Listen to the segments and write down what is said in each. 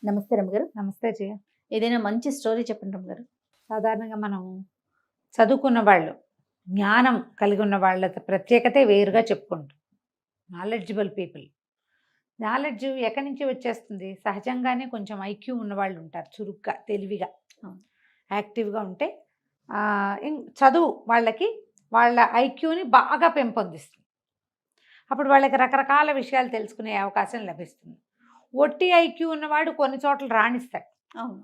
నమస్తే రమ్మగారు. నమస్తే జయ. ఏదైనా మంచి స్టోరీ చెప్పండి రమ్మగారు. సాధారణంగా మనం చదువుకున్న వాళ్ళు, జ్ఞానం కలిగి ఉన్న వాళ్ళ ప్రత్యేకతే వేరుగా చెప్పుకుంటాం. Knowledgeable people. నాలెడ్జ్ ఎక్కడి నుంచి వచ్చేస్తుంది? సహజంగానే కొంచెం ఐక్యూ ఉన్నవాళ్ళు ఉంటారు. చురుగ్గా, తెలివిగా, అవును. యాక్టివ్గా ఉంటే చదువు వాళ్ళకి వాళ్ళ ఐక్యూని బాగా పెంపొందిస్తుంది. అప్పుడు వాళ్ళకి రకరకాల విషయాలు తెలుసుకునే అవకాశం లభిస్తుంది. ఒట్టి ఐక్యూ ఉన్నవాడు కొన్ని చోట్ల రాణిస్తాడు. అవును.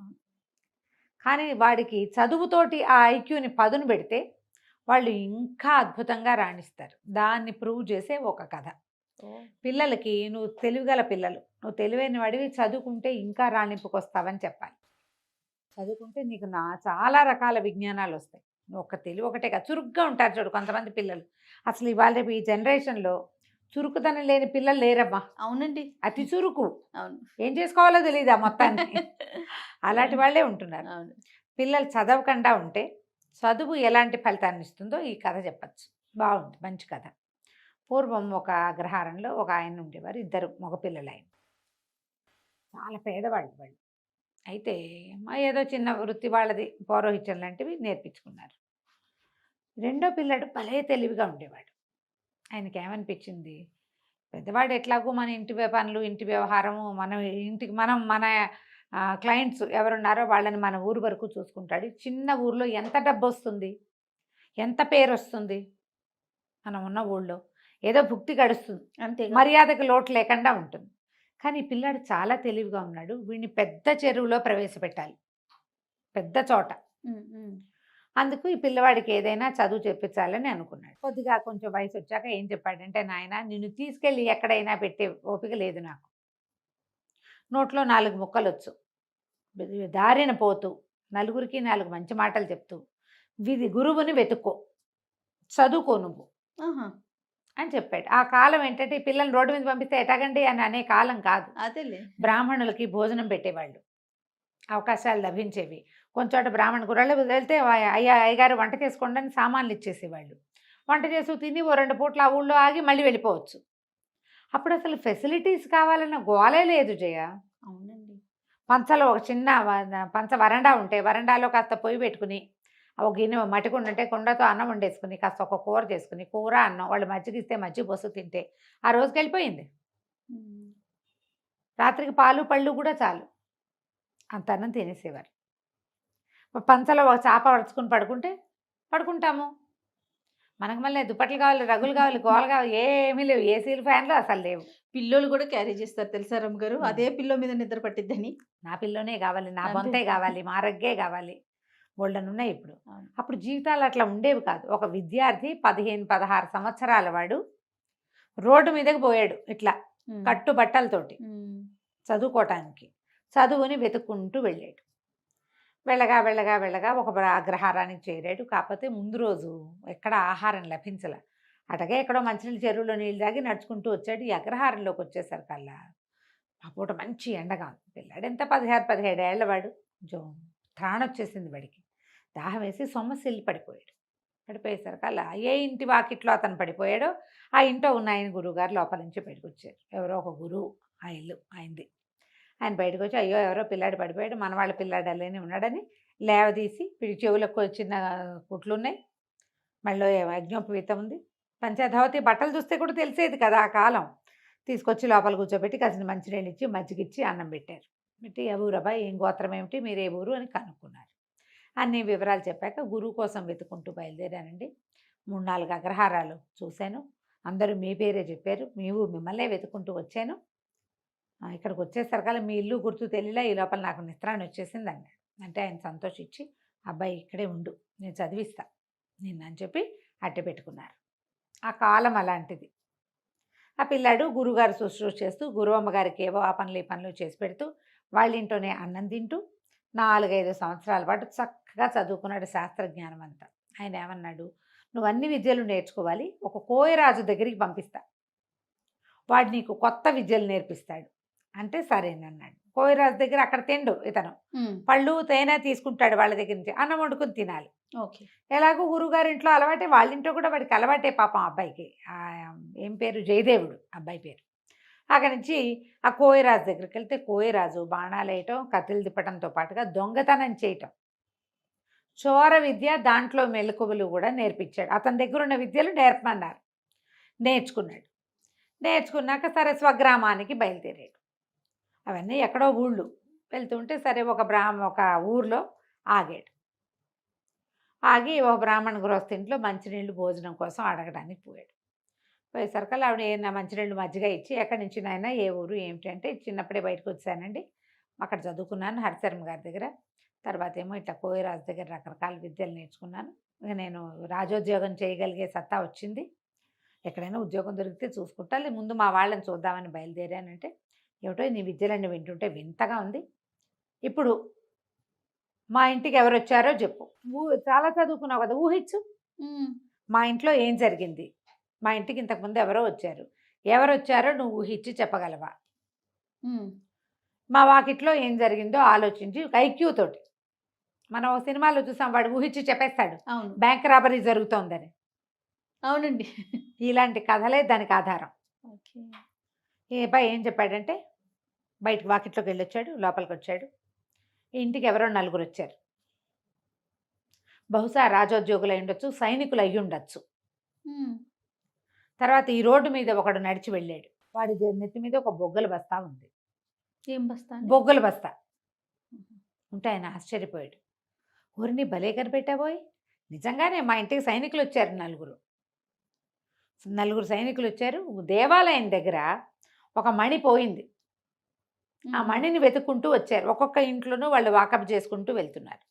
కానీ వాడికి చదువుతోటి ఆ ఐక్యూని పదును పెడితే వాళ్ళు ఇంకా అద్భుతంగా రాణిస్తారు. దాన్ని ప్రూవ్ చేసే ఒక కథ. పిల్లలకి నువ్వు తెలివిగల పిల్లలు, నువ్వు తెలివైన వాడివి, చదువుకుంటే ఇంకా రాణింపుకొస్తావని చెప్పాలి. చదువుకుంటే నీకు చాలా రకాల విజ్ఞానాలు వస్తాయి. నువ్వు ఒక తెలివి ఒకటే కాదు, చురుగ్గా ఉంటారు చూడు కొంతమంది పిల్లలు. అసలు ఇవాళ రేపు ఈ జనరేషన్లో చురుకుదనం లేని పిల్లలు లేరమ్మా. అవునండి. అతి చురుకు. అవును. ఏం చేసుకోవాలో తెలియదు ఆ మొత్తాన్ని. అలాంటి వాళ్ళే ఉంటున్నారు. అవును. పిల్లలు చదవకుండా ఉంటే చదువు ఎలాంటి ఫలితాన్ని ఇస్తుందో ఈ కథ చెప్పచ్చు. బాగుంది, మంచి కథ. పూర్వం ఒక అగ్రహారంలో ఒక ఆయన ఉండేవారు. ఇద్దరు మగపిల్లలు. ఆయన చాలా పేదవాళ్ళు వాళ్ళు. అయితే ఏదో చిన్న వృత్తి వాళ్ళది, పౌరోహిత్యం లాంటివి నేర్పించుకున్నారు. రెండో పిల్లడు భలే తెలివిగా ఉండేవాడు. ఆయనకి ఏమనిపించింది, పెద్దవాడు ఎట్లాగో మన ఇంటి పనులు, ఇంటి వ్యవహారము, మన క్లయింట్స్ ఎవరున్నారో వాళ్ళని మన ఊరు వరకు చూసుకుంటాడు. చిన్న ఊర్లో ఎంత డబ్బు వస్తుంది, ఎంత పేరు వస్తుంది, మనం ఉన్న ఊళ్ళో ఏదో భుక్తి గడుస్తుంది, అంతే. మర్యాదకు లోటు లేకుండా ఉంటుంది. కానీ ఈ పిల్లాడు చాలా తెలివిగా ఉన్నాడు. వీడిని పెద్ద చెరువులో ప్రవేశపెట్టాలి, పెద్ద చోట. అందుకు ఈ పిల్లవాడికి ఏదైనా చదువు చెప్పించాలని అనుకున్నాడు. కొద్దిగా కొంచెం వయసు వచ్చాక ఏం చెప్పాడంటే, నాయన నిన్ను తీసుకెళ్ళి ఎక్కడైనా పెట్టే ఓపిక లేదు నాకు. నోట్లో 4 ముక్కలు వచ్చు, దారిన పోతూ నలుగురికి 4 మంచి మాటలు చెప్తూ గురువుని వెతుక్కో, చదువుకో నువ్వు అని చెప్పాడు. ఆ కాలం ఏంటంటే ఈ పిల్లల్ని రోడ్డు మీద పంపిస్తే ఎటాగండి అని అనే కాలం కాదు. అదేలే. బ్రాహ్మణులకి భోజనం పెట్టేవాళ్ళు, అవకాశాలు లభించేవి. కొంచెం బ్రాహ్మణ గుర్రాలు వెళ్తే అయ్యగారు వంట చేసుకోండి అని సామాన్లు ఇచ్చేసేవాళ్ళు. వంట చేసి తిని ఓ 2 పూట్ల ఆ ఊళ్ళో ఆగి మళ్ళీ వెళ్ళిపోవచ్చు. అప్పుడు అసలు ఫెసిలిటీస్ కావాలన్న గోలే లేదు జయ. అవునండి. పంచలో ఒక చిన్న పంచ వరండా ఉంటే వరండాలో కాస్త పొయ్యి పెట్టుకుని, ఒక గిన్నె మట్టి కుండ ఉంటే కుండతో అన్నం వండేసుకుని, కాస్త ఒక కూర చేసుకుని, కూర అన్నం వాళ్ళు మజ్జిగ ఇస్తే మజ్జిగ పోసు తింటే ఆ రోజుకి వెళ్ళిపోయింది. రాత్రికి పాలు పళ్ళు కూడా చాలు, అంత అన్నం తినేసేవారు. పంచలో ఒక చాప పడుచుకుని పడుకుంటే పడుకుంటాము. మనకు మళ్ళీ దుప్పట్లు కావాలి, రగులు కావాలి, గోలు కావాలి, ఏమీ లేవు. ఏసీలు, ఫ్యాన్లు అసలు లేవు. పిల్లోలు కూడా క్యారీ చేస్తారు తెలుసా రమ్మగారు, అదే పిల్లో మీద నిద్ర పట్టిద్దని. నా పిల్లోనే కావాలి, నా బొంతే కావాలి, మా రగ్గే కావాలి, ఉన్నాయి ఇప్పుడు. అప్పుడు జీవితాలు అట్లా ఉండేవి కాదు. ఒక విద్యార్థి 15-16 సంవత్సరాల వాడు రోడ్డు మీదకి పోయాడు ఇట్లా కట్టుబట్టలతోటి చదువుకోవటానికి. చదువుని వెతుక్కుంటూ వెళ్ళాడు. వెళ్ళగా వెళ్ళగా వెళ్ళగా ఒక అగ్రహారానికి చేరాడు. కాకపోతే ముందు రోజు ఎక్కడ ఆహారం లభించలే. అటగే ఎక్కడో మంచినీళ్ళు చెరువులో నీళ్ళు తాగి నడుచుకుంటూ వచ్చాడు. ఈ అగ్రహారంలోకి వచ్చేసరికల్లా ఆ పూట మంచి ఎండగా ఉంది. పిల్లాడు ఎంత 16-17 ఏళ్ల వాడు. కొంచెం త్రాణొచ్చేసింది వాడికి. దాహం వేసి సొమ్మసిల్లి పడిపోయాడు. పడిపోయేసరికల్లా ఏ ఇంటి వాకిట్లో అతను పడిపోయాడో ఆ ఇంట్లో ఉన్న ఆయన గురువుగారు లోపల నుంచి బయటకు వచ్చారు. ఎవరో ఒక గురువు, ఆ ఇల్లు ఆయనది. ఆయన బయటకు వచ్చి, అయ్యో ఎవరో పిల్లాడు పడిపోయాడు, మన వాళ్ళ పిల్లాడు అలానే ఉన్నాడని లేవదీసి, వీడి చెవులకు చిన్న కుట్లున్నాయి, మళ్ళీ యజ్ఞోపవీతం ఉంది, పంచధావతి బట్టలు చూస్తే కూడా తెలిసేది కదా ఆ కాలం. తీసుకొచ్చి లోపల కూర్చోబెట్టి కాసిన మంచినీళ్ళు ఇచ్చి మజ్జిగిచ్చి అన్నం పెట్టారు. పెట్టి ఏ ఊరబ్బాయి, ఏం గోత్రం ఏమిటి, మీరు ఏ ఊరు అని కనుక్కున్నారు. అన్ని వివరాలు చెప్పాక గురువు కోసం వెతుకుంటూ బయలుదేరానండి. 3-4 అగ్రహారాలు చూశాను. అందరూ మీ పేరే చెప్పారు. మిమ్మల్నే వెతుకుంటూ వచ్చాను. ఇక్కడికి వచ్చేసరికల్లా మీ ఇల్లు గుర్తు తెలియలా, ఈ లోపల నాకు నిద్రాన్ని వచ్చేసింది అన్నాడు. అంటే ఆయన సంతోషించి, అబ్బాయి ఇక్కడే ఉండు, నేను చదివిస్తా నిన్నని చెప్పి అట్టె పెట్టుకున్నారు. ఆ కాలం అలాంటిది. ఆ పిల్లాడు గురువుగారు శుశ్రూష చేస్తూ, గురువమ్మగారికి ఏవో ఆ పనులు ఈ పనులు చేసి పెడుతూ, వాళ్ళ ఇంట్లోనే అన్నం తింటూ 4-5 సంవత్సరాల పాటు చక్కగా చదువుకున్నాడు శాస్త్రజ్ఞానం అంతా. ఆయన ఏమన్నాడు, నువ్వు అన్ని విద్యలు నేర్చుకోవాలి, ఒక కోయరాజు దగ్గరికి పంపిస్తా, వాడు నీకు కొత్త విద్యలు నేర్పిస్తాడు అంటే సరేనన్నాడు. కోయరాజు దగ్గర అక్కడ తిండు ఇతను, పళ్ళు తేనె తీసుకుంటాడు వాళ్ళ దగ్గర నుంచి, అన్నం వండుకుని తినాలి. ఓకే. ఎలాగో గురువుగారి ఇంట్లో అలవాటే, వాళ్ళ ఇంట్లో కూడా వాడికి అలవాటే పాపం. అబ్బాయికి ఏం పేరు, జయదేవుడు అబ్బాయి పేరు. అక్కడి నుంచి ఆ కోయరాజు దగ్గరికి వెళ్తే కోయరాజు బాణాలు వేయటం కత్తులు తిప్పటంతో పాటుగా దొంగతనం చేయటం చోర విద్య దాంట్లో మెలకువలు కూడా నేర్పించాడు. అతని దగ్గర ఉన్న విద్యలు నేర్పమన్నారు. నేర్చుకున్నాడు. నేర్చుకున్నాక సరే స్వగ్రామానికి బయలుదేరాడు. అవన్నీ ఎక్కడో ఊళ్ళు వెళ్తుంటే సరే ఒక ఊర్లో ఆగాడు. ఆగి ఒక బ్రాహ్మణ గృహస్థింట్లో మంచినీళ్ళు భోజనం కోసం అడగడానికి పోయాడు. పోయేసరికల్లా ఆవిడ ఏమన్నా మంచినీళ్ళు మజ్జిగ ఇచ్చి ఎక్కడి నుంచి నాయనా ఏ ఊరు ఏమిటి అంటే చిన్నప్పుడే బయటకు వచ్చానండి, అక్కడ చదువుకున్నాను హరిశర్మ గారి దగ్గర, తర్వాత ఏమో ఇట్లా కోయరాజు దగ్గర రకరకాల విద్యలు నేర్చుకున్నాను, ఇక నేను రాజోద్యోగం చేయగలిగే సత్తా వచ్చింది, ఎక్కడైనా ఉద్యోగం దొరికితే చూసుకుంటా, ముందు మా వాళ్ళని చూద్దామని బయలుదేరానంటే ఏమిటో నీ విద్యలన్నీ వింటుంటే వింతగా ఉంది, ఇప్పుడు మా ఇంటికి ఎవరు వచ్చారో చెప్పు, చాలా చదువుకున్నావు కదా ఊహించు, మా ఇంట్లో ఏం జరిగింది, మా ఇంటికి ఇంతకుముందు ఎవరో వచ్చారు, ఎవరు వచ్చారో నువ్వు ఊహించి చెప్పగలవా, మా వాకిట్లో ఏం జరిగిందో ఆలోచించి ఐక్యూ తోటి, మనం ఒక సినిమాలో చూసాం వాడు ఊహించి చెప్పేస్తాడు బ్యాంక్ రాబరీ జరుగుతోందని, అవునండి, ఇలాంటి కథలే దానికి ఆధారం. ఈ అబ్బాయి ఏం చెప్పాడంటే బయటకు వాకిట్లోకి వెళ్ళొచ్చాడు, లోపలికి వచ్చాడు, ఇంటికి ఎవరో నలుగురు వచ్చారు, బహుశా రాజోద్యోగులు అయి ఉండొచ్చు, సైనికులు అయ్యి ఉండొచ్చు. తర్వాత ఈ రోడ్డు మీద ఒకడు నడిచి వెళ్ళాడు, వాడి నెత్తి మీద ఒక బొగ్గల బస్తా ఉంది. ఏం బస్తా? బొగ్గల బస్తా ఉంటే ఆయన ఆశ్చర్యపోయాడు, ఊరిని భలే కనిపెట్టాబోయ్, నిజంగానే మా ఇంటికి సైనికులు వచ్చారు, నలుగురు సైనికులు వచ్చారు, దేవాలయం దగ్గర ఒక మణి పోయింది, ఆ మణిని వెతుక్కుంటూ వచ్చారు, ఒక్కొక్క ఇంట్లోనూ వాళ్ళు వాకప్ చేసుకుంటూ వెళ్తున్నారు,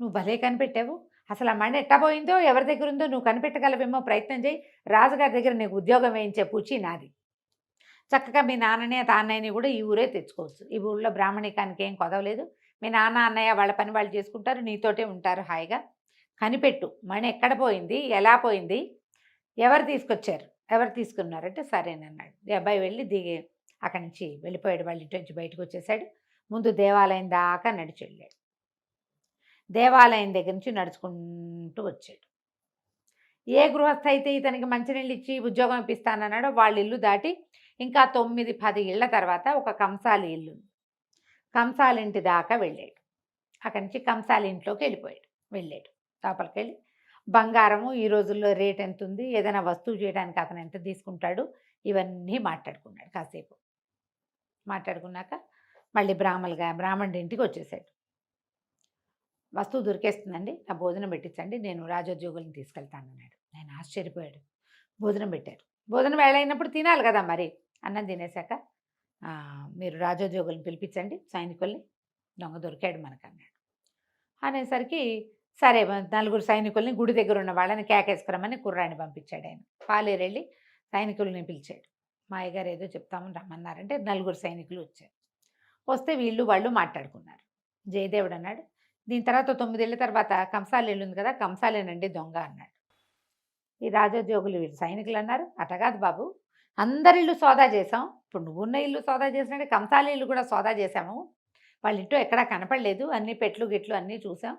నువ్వు భలే కనిపెట్టావు, అసలు ఆ మణి ఎట్టా పోయిందో ఎవరి దగ్గర ఉందో నువ్వు కనిపెట్టగలవేమో ప్రయత్నం చేయి, రాజుగారి దగ్గర నీకు ఉద్యోగం వేయించే పూచి నాది, చక్కగా మీ నాన్నని తాన్నయ్యని కూడా ఈ ఊరే తెచ్చుకోవచ్చు, ఈ ఊళ్ళో బ్రాహ్మణికానికి ఏం కొదవలేదు, మీ నాన్న అన్నయ్య వాళ్ళ పని వాళ్ళు చేసుకుంటారు, నీతోటే ఉంటారు హాయిగా, కనిపెట్టు మణి ఎక్కడ పోయింది, ఎలా పోయింది, ఎవరు తీసుకొచ్చారు, ఎవరు తీసుకున్నారంటే సరేనన్నాడు. ఈ అబ్బాయి వెళ్ళి దిగి అక్కడి నుంచి వెళ్ళిపోయాడు, వాళ్ళ ఇంటి నుంచి బయటకు వచ్చేసాడు, ముందు దేవాలయం దాకా నడిచి వెళ్ళాడు, దేవాలయం దగ్గర నుంచి నడుచుకుంటూ వచ్చాడు, ఏ గృహస్థ అయితే ఇతనికి మంచినీళ్ళు ఇచ్చి ఉద్యోగం ఇప్పిస్తానన్నాడో వాళ్ళ ఇల్లు దాటి ఇంకా 9-10 ఇళ్ల తర్వాత ఒక కంసాలి ఇల్లు, కంసాలి ఇంటి దాకా వెళ్ళాడు, అక్కడి నుంచి కంసాలి ఇంట్లోకి వెళ్ళాడు, లోపలికి వెళ్ళి బంగారము ఈ రోజుల్లో రేట్ ఎంత ఉంది, ఏదైనా వస్తువు చేయడానికి అతను ఎంత తీసుకుంటాడు, ఇవన్నీ మాట్లాడుకున్నాడు, కాసేపు మాట్లాడుకున్నాక మళ్ళీ బ్రాహ్మణుడి ఇంటికి వచ్చేసాడు, వస్తువు దొరికేస్తుందండి, నా భోజనం పెట్టించండి, నేను రాజోద్యోగులను తీసుకెళ్తాను అన్నాడు. నేను ఆశ్చర్యపోయాడు, భోజనం పెట్టారు, భోజనం వేళ అయినప్పుడు తినాలి కదా మరి, అన్నం తినేశాక మీరు రాజోద్యోగులను పిలిపించండి, సైనికుల్ని, దొంగ దొరికాడు మనకు అన్నాడు. అనేసరికి సరే నలుగురు సైనికుల్ని గుడి దగ్గర ఉన్న వాళ్ళని కేకేసుకురమ్మని కుర్రాన్ని పంపించాడు, ఆయన పాలేరు వెళ్ళి సైనికుల్ని పిలిచాడు, మా అయ్యగారు ఏదో చెప్తామని రమ్మన్నారంటే నలుగురు సైనికులు వచ్చారు, వస్తే వాళ్ళు మాట్లాడుకున్నారు. జయదేవుడు అన్నాడు, దీని తర్వాత 9 ఏళ్ళ తర్వాత కంసాలి ఉంది కదా, కంసాలేనండి దొంగ అన్నాడు. ఈ రాజోద్యోగులు వీళ్ళు సైనికులు అన్నారు, అటగాదు బాబు, అందరి ఇల్లు సోదా చేసాం, ఇప్పుడు నువ్వున్న ఇల్లు సోదా చేసినట్టే కంసాలి ఇల్లు కూడా సోదా చేసాము, వాళ్ళ ఇంట్లో ఎక్కడా కనపడలేదు, అన్ని పెట్లు గిట్లు అన్నీ చూసాం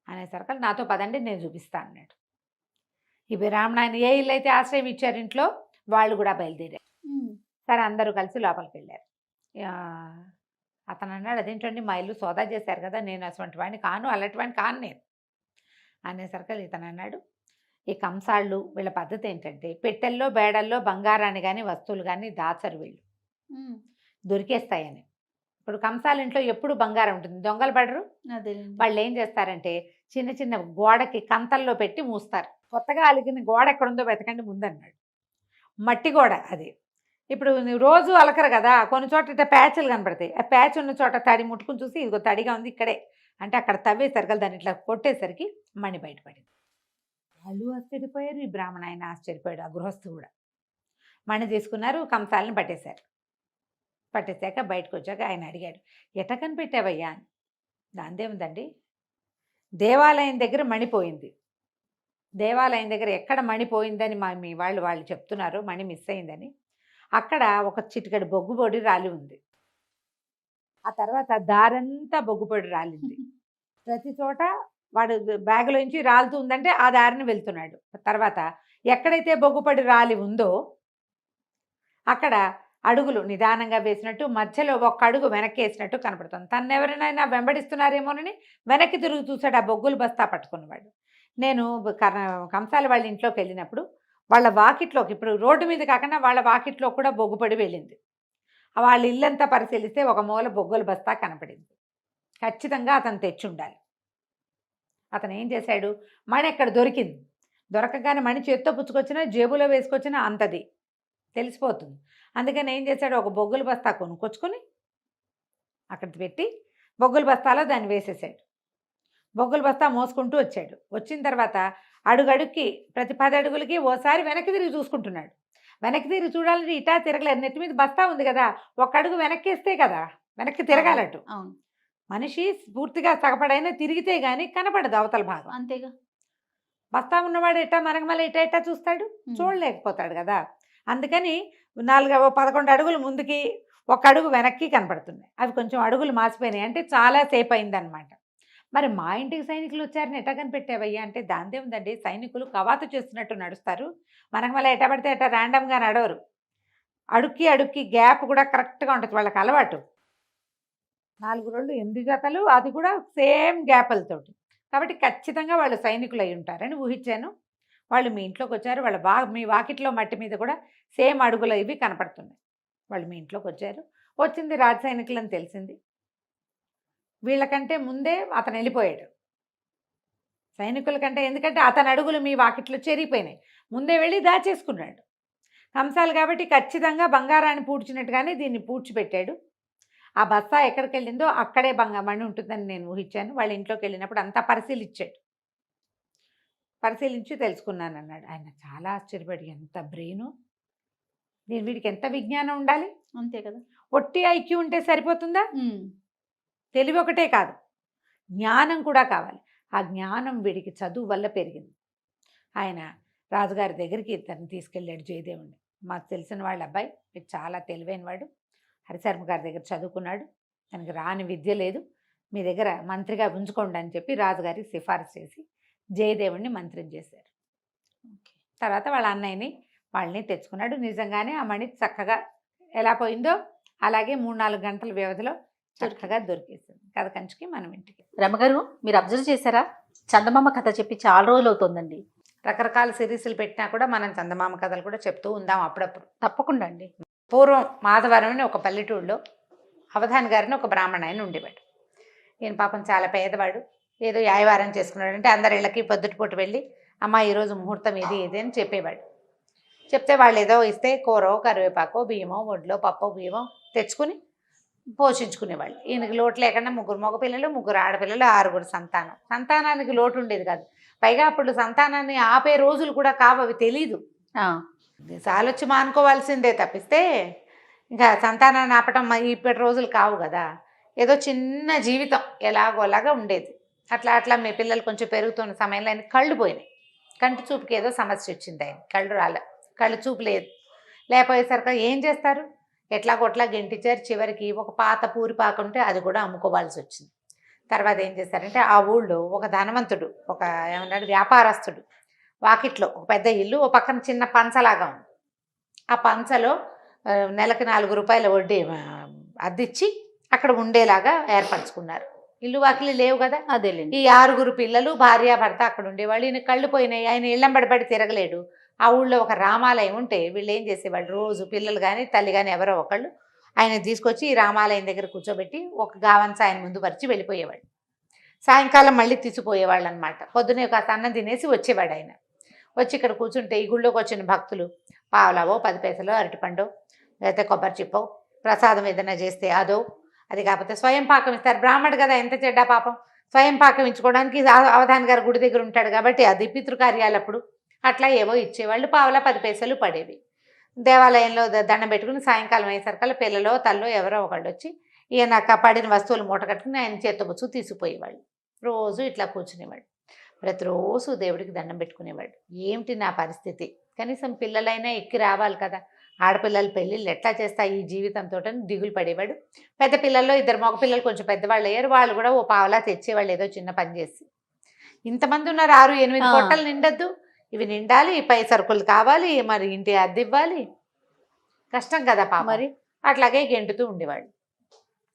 అనేసరికి నాతో పదండి నేను చూపిస్తాను అన్నాడు. ఈ బ్రాహ్మణ ఏ ఇల్లు అయితే ఆశ్రయం ఇచ్చారు ఇంట్లో వాళ్ళు కూడా బయలుదేరారు. సరే అందరూ కలిసి లోపలికి వెళ్ళారు. అతను అన్నాడు, అదేంటండి మా ఇల్లు సోదా చేశారు కదా, నేను అటువంటి వాడిని కాను, అలాంటి వాడిని కాను నేను అనేసరికి ఇతను అన్నాడు, ఈ కంసాళ్ళు వీళ్ళ పద్ధతి ఏంటంటే పెట్టెల్లో బేడల్లో బంగారాన్ని కానీ వస్తువులు కానీ దాచరు, వీళ్ళు దొరికేస్తాయని. ఇప్పుడు కంసాల ఇంట్లో ఎప్పుడు బంగారం ఉంటుంది, దొంగలు పడరు, వాళ్ళు ఏం చేస్తారంటే చిన్న చిన్న గోడకి కంతల్లో పెట్టి మూస్తారు, కొత్తగా అలిగిన గోడ ఎక్కడుందో వెతకండి ముందన్నాడు. మట్టి గోడ అది, ఇప్పుడు రోజు అలకరు కదా, కొన్ని చోట్ల ఇట్లా ప్యాచ్లు కనపడతాయి, ఆ ప్యాచ్ ఉన్న చోట తడి ముట్టుకుని చూసి ఇదిగో తడిగా ఉంది ఇక్కడే అంటే అక్కడ తవ్వేసరికి దాన్ని ఇట్లా కొట్టేసరికి మణి బయటపడింది. వాళ్ళు ఆశ్చర్యపోయారు, ఈ బ్రాహ్మణ ఆయన ఆశ్చర్యపోయాడు, ఆ గృహస్థు కూడా. మణి తీసుకున్నారు, కంసాలను పట్టేశారు. పట్టేశాక బయటకు వచ్చాక ఆయన అడిగాడు, ఎట కనిపెట్టావయ్యా అని. దాందేముందండి, దేవాలయం దగ్గర మణిపోయింది, దేవాలయం దగ్గర ఎక్కడ మణిపోయిందని మీ వాళ్ళు చెప్తున్నారు, మణి మిస్ అయిందని. అక్కడ ఒక చిటికెడు బొగ్గుపొడి రాలి ఉంది, ఆ తర్వాత దారంతా బొగ్గుపొడి రాలింది, ప్రతి చోట వాడు బ్యాగులోంచి రాలుతూ ఉందంటే ఆ దారిని వెళ్తున్నాడు. తర్వాత ఎక్కడైతే బొగ్గుపొడి రాలి ఉందో అక్కడ అడుగులు నిదానంగా వేసినట్టు, మధ్యలో ఒక్క అడుగు వెనక్కి వేసినట్టు కనపడుతుంది. తను ఎవరినైనా వెంబడిస్తున్నారేమోనని వెనక్కి తిరిగి చూశాడు ఆ బొగ్గులు బస్తా పట్టుకున్నవాడు. నేను కంసాల వాళ్ళ ఇంట్లోకి వెళ్ళినప్పుడు వాళ్ళ వాకిట్లోకి, ఇప్పుడు రోడ్డు మీద కాకుండా వాళ్ళ వాకిట్లో కూడా బొగ్గుపడి వెళ్ళింది. వాళ్ళ ఇల్లంతా పరిశీలిస్తే ఒక మూల బొగ్గుల బస్తా కనపడింది. ఖచ్చితంగా అతను తెచ్చి ఉండాలి. అతను ఏం చేశాడు, మణి ఎక్కడ దొరికింది. దొరకగానే మణి చేత్తో పుచ్చుకొచ్చినా జేబులో వేసుకొచ్చినా అంతది తెలిసిపోతుంది. అందుకని ఏం చేశాడు, ఒక బొగ్గుల బస్తా కొనుక్కొచ్చుకొని అక్కడ పెట్టి బొగ్గుల బస్తాలో దాన్ని వేసేసాడు. బొగ్గుల బస్తా మోసుకుంటూ వచ్చాడు. వచ్చిన తర్వాత అడుగడుక్కి ప్రతి 10 అడుగులకి ఓసారి వెనక్కి తిరిగి చూసుకుంటున్నాడు. వెనక్కి తిరిగి చూడాలంటే ఇటా తిరగలేదు, నెత్తి మీద బస్తా ఉంది కదా, ఒక అడుగు వెనక్కి వేస్తే కదా వెనక్కి తిరగాలట్టు. అవును, మనిషి పూర్తిగా సగపడైనా తిరిగితే గానీ కనపడదు అవతల భాగం. అంతేగా. బస్తా ఉన్నవాడు ఎట్టా మరగమల ఇటా చూస్తాడు, చూడలేకపోతాడు కదా. అందుకని 11 అడుగులు ముందుకి, ఒక అడుగు వెనక్కి కనపడుతున్నాయి. అవి కొంచెం అడుగులు మాసిపోయినాయి, అంటే చాలా సేపు అయిందనమాట. మరి మా ఇంటికి సైనికులు వచ్చారని ఎట్టా కనిపెట్టావయ్యా అంటే, దాందే ఉందండి, సైనికులు కవాతు చేస్తున్నట్టు నడుస్తారు, మనకు మళ్ళీ ఎట్ట పడితే ఎట్టా ర్యాండమ్గా నడవరు. అడుక్కి గ్యాప్ కూడా కరెక్ట్గా ఉంటుంది, వాళ్ళకి అలవాటు. 4 రోళ్ళు 8 జతలు, అది కూడా సేమ్ గ్యాపులతోటి. కాబట్టి ఖచ్చితంగా వాళ్ళు సైనికులు అయి ఉంటారని ఊహించాను. వాళ్ళు మీ ఇంట్లోకి వచ్చారు, వాళ్ళ మీ వాకిట్లో మట్టి మీద కూడా సేమ్ అడుగులు ఇవి కనపడుతున్నాయి. వాళ్ళు మీ ఇంట్లోకి వచ్చారు, వచ్చింది రాజ సైనికులు అని తెలిసింది. వీళ్ళకంటే ముందే అతను వెళ్ళిపోయాడు సైనికుల కంటే, ఎందుకంటే అతని అడుగులు మీ వాకిట్లో చెరిగిపోయినాయి, ముందే వెళ్ళి దాచేసుకున్నాడు. కంసాలు కాబట్టి ఖచ్చితంగా బంగారాన్ని పూడ్చినట్టుగానే దీన్ని పూడ్చిపెట్టాడు. ఆ బస్తా ఎక్కడికి వెళ్ళిందో అక్కడే మణి ఉంటుందని నేను ఊహించాను. వాళ్ళ ఇంట్లోకి వెళ్ళినప్పుడు అంతా పరిశీలించి తెలుసుకున్నాను అన్నాడు. ఆయన చాలా ఆశ్చర్యపడి, ఎంత బ్రెయిను, వీడికి ఎంత విజ్ఞానం ఉండాలి, అంతే కదా. ఒట్టి ఐక్యూ ఉంటే సరిపోతుందా, తెలివి ఒకటే కాదు, జ్ఞానం కూడా కావాలి. ఆ జ్ఞానం వీడికి చదువు వల్ల పెరిగింది. ఆయన రాజుగారి దగ్గరికి ఇతను తీసుకెళ్ళాడు జయదేవుడిని. మాకు తెలిసిన వాళ్ళ అబ్బాయి, వీడు చాలా తెలివైనవాడు, హరిశర్మ గారి దగ్గర చదువుకున్నాడు, తనకి రాని విద్య లేదు, మీ దగ్గర మంత్రిగా ఉంచుకోండి అని చెప్పి రాజుగారికి సిఫారసు చేసి జయదేవుడిని మంత్రిని చేశారు. తర్వాత వాళ్ళ అన్నయ్యని వాళ్ళని తెచ్చుకున్నాడు. నిజంగానే ఆ మణి చక్కగా ఎలా పోయిందో అలాగే 3-4 గంటల వ్యవధిలో చక్కగా దొరికేసింది. కథ కంచికి మనం ఇంటికి. రమగారు, మీరు అబ్జర్వ్ చేశారా, చందమామ కథ చెప్పి చాలా రోజులు అవుతుందండి. రకరకాల సిరీస్లు పెట్టినా కూడా మనం చందమామ కథలు కూడా చెప్తూ ఉందాం అప్పుడప్పుడు. తప్పకుండా అండి. పూర్వం మాధవరం అని ఒక పల్లెటూళ్ళలో అవధాన్ గారిని ఒక బ్రాహ్మణ ఆయన ఉండేవాడు. ఈయన పాపం చాలా పేదవాడు, ఏదో యాయవారం చేసుకున్నాడు. అంటే అందరి ఇళ్ళకి పొద్దుటిపూట వెళ్ళి, అమ్మ ఈరోజు ముహూర్తం ఇది అని చెప్పేవాడు. చెప్తే వాళ్ళు ఏదో ఇస్తే కూరో కరివేపాకో బియ్యమో వడ్లో పప్పో బియ్యమో తెచ్చుకుని పోషించుకునేవాళ్ళు. ఈయనకి లోటు లేకుండా 3 మగపిల్లలు 3 ఆడపిల్లలు 6 సంతానం. సంతానానికి లోటు ఉండేది కాదు. పైగా అప్పుడు సంతానాన్ని ఆపే రోజులు కూడా కావు, అవి తెలీదు. సాలొచ్చి మానుకోవాల్సిందే తప్పిస్తే ఇంకా సంతానాన్ని ఆపటం ఇప్పటి రోజులు కావు కదా. ఏదో చిన్న జీవితం ఎలాగోలాగా ఉండేది. అట్లా మీ పిల్లలు కొంచెం పెరుగుతున్న సమయంలో ఆయన కళ్ళు పోయినాయి. కంటి చూపుకి ఏదో సమస్య వచ్చింది, ఆయన కళ్ళు చూపు లేదు. లేకపోయేసరికి ఏం చేస్తారు, ఎట్లాగొట్లా గెంటిచ్చారు. చివరికి ఒక పాత పూరిపాకు ఉంటే అది కూడా అమ్ముకోవాల్సి వచ్చింది. తర్వాత ఏం చేశారంటే, ఆ ఊళ్ళో ఒక ధనవంతుడు, ఒక ఏమన్నాడు వ్యాపారస్తుడు వాకిట్లో ఒక పెద్ద ఇల్లు, ఓ పక్కన చిన్న పంచలాగా ఉంది. ఆ పంచలో నెలకు 4 రూపాయల వడ్డీ అద్దిచ్చి అక్కడ ఉండేలాగా ఏర్పరచుకున్నారు. ఇల్లు వాకిలి లేవు కదా. అదేలేండి. ఈ 6 పిల్లలు భార్యాభర్త అక్కడ ఉండేవాళ్ళు. ఈయన కళ్ళు పోయినాయి, ఆయన ఇళ్ళంబడిపడి తిరగలేడు. ఆ ఊళ్ళో ఒక రామాలయం ఉంటే వీళ్ళు ఏం చేసేవాళ్ళు, రోజు పిల్లలు కానీ తల్లి కానీ ఎవరో ఒకళ్ళు ఆయన తీసుకొచ్చి ఈ రామాలయం దగ్గర కూర్చోబెట్టి ఒక గావంచ ఆయన ముందు పరిచి వెళ్ళిపోయేవాడు. సాయంకాలం మళ్ళీ తీసిపోయేవాళ్ళు అనమాట. పొద్దునే కాస్త అన్నం తినేసి వచ్చేవాడు. ఆయన వచ్చి ఇక్కడ కూర్చుంటే ఈ గుళ్ళోకి వచ్చిన భక్తులు పావలావో 10 పైసలో అరటిపండో లేకపోతే కొబ్బరి చిప్పో ప్రసాదం ఏదైనా చేస్తే అదో, అది కాకపోతే స్వయం పాకం ఇస్తారు. బ్రాహ్మడు కదా, ఎంత చెడ్డా పాపం, స్వయం పాకం ఇచ్చుకోవడానికి అవధాన్ గారు గుడి దగ్గర ఉంటాడు కాబట్టి అది పితృకార్యాలప్పుడు అట్లా ఏవో ఇచ్చేవాళ్ళు. పావలా 10 పైసలు పడేవి. దేవాలయంలో దండం పెట్టుకుని సాయంకాలం అయ్యేసరికల్లా పిల్లలో తల్లో ఎవరో ఒకళ్ళు వచ్చి ఈయన పడిన వస్తువులు మూట కట్టుకుని ఆయన చేతబుచ్చు తీసుకుపోయేవాళ్ళు. రోజు ఇట్లా కూర్చునేవాడు. ప్రతిరోజు దేవుడికి దండం పెట్టుకునేవాడు. ఏమిటి నా పరిస్థితి, కనీసం పిల్లలైనా ఎక్కి రావాలి కదా, ఆడపిల్లల పెళ్ళిళ్ళు ఎట్లా చేస్తాయి ఈ జీవితంతో అని దిగులు పడేవాడు. పెద్ద పిల్లల్లో 2 మగపిల్లలు కొంచెం పెద్దవాళ్ళు అయ్యారు. వాళ్ళు కూడా ఓ పావలా తెచ్చేవాళ్ళు ఏదో చిన్న పని చేసి. ఇంతమంది ఉన్నారు, 6-8 పొట్టలు నిండద్దు, ఇవి నిండాలి, పై సరుకులు కావాలి, మరి ఇంటి అద్దె ఇవ్వాలి. కష్టం కదా పాపం. మరి అట్లాగే గెంటుతూ ఉండేవాడు.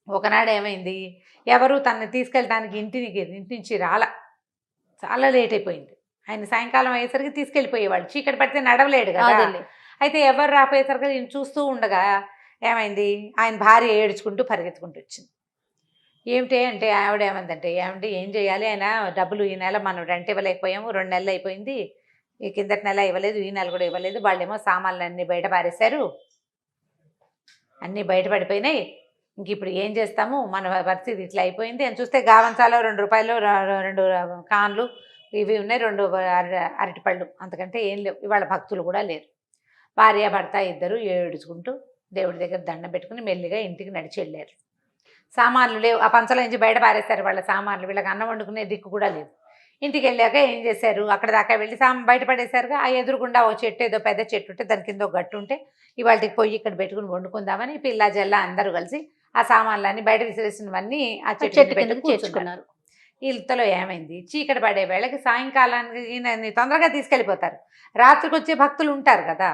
ఒకనాడు ఏమైంది, ఎవరు తనని తీసుకెళ్ళడానికి ఇంటి నుంచి చాలా లేట్ అయిపోయింది. ఆయన సాయంకాలం అయ్యేసరికి తీసుకెళ్ళిపోయేవాడు, చీకటి పడితే నడవలేడు కదా. అదేలే. అయితే ఎవరు రాపోయేసరికి నేను చూస్తూ ఉండగా ఏమైంది, ఆయన భార్య ఏడ్చుకుంటూ పరిగెత్తుకుంటూ వచ్చింది. ఏమిటి అంటే ఆవిడ ఏమందంటే, ఏమంటే ఏం చేయాలి, ఆయన డబ్బులు ఈ నెల మనం రెంట్ ఇవ్వలేకపోయాము, 2 నెలలు అయిపోయింది, ఈ కిందటి నెల ఇవ్వలేదు, ఈ నెల కూడా ఇవ్వలేదు, వాళ్ళేమో సామాన్లు అన్నీ బయట పారేశారు, అన్నీ బయటపడిపోయినాయి, ఇంక ఇప్పుడు ఏం చేస్తాము, మన పరిస్థితి ఇట్లా అయిపోయింది అని చూస్తే గావంచాలో 2 రూపాయలు 2 కాన్లు ఇవి ఉన్నాయి, 2 అరటిపళ్ళు, అంతకంటే ఏం లేవు. ఇవాళ భక్తులు కూడా లేరు. భార్య భర్త ఇద్దరు ఏడుచుకుంటూ దేవుడి దగ్గర దండం పెట్టుకుని మెల్లిగా ఇంటికి నడిచి వెళ్ళారు. సామాన్లు లేవు, ఆ పంచలో నుంచి బయట పారేస్తారు వాళ్ళ సామాన్లు, వీళ్ళకి అన్నం వండుకునే దిక్కు కూడా లేదు. ఇంటికి వెళ్ళాక ఏం చేశారు, అక్కడ దాకా వెళ్ళి బయట పడేశారుగా. ఆ ఎదురుగుండా ఓ చెట్టు, ఏదో పెద్ద చెట్టు ఉంటే దాని కింద ఒక గట్టు ఉంటే ఇవాళకి పొయ్యి ఇక్కడ పెట్టుకుని వండుకుందామని పిల్ల జల్ల అందరూ కలిసి ఆ సామాన్లన్నీ బయట విసిరేసినవన్నీ ఆ చెట్టు కిందకి చేర్చుకున్నారు. ఇంతలో ఏమైంది, చీకటి పడే వేళకి సాయంకాలానికి ఈయనని తొందరగా తీసుకెళ్ళిపోతారు. రాత్రికి వచ్చే భక్తులు ఉంటారు కదా.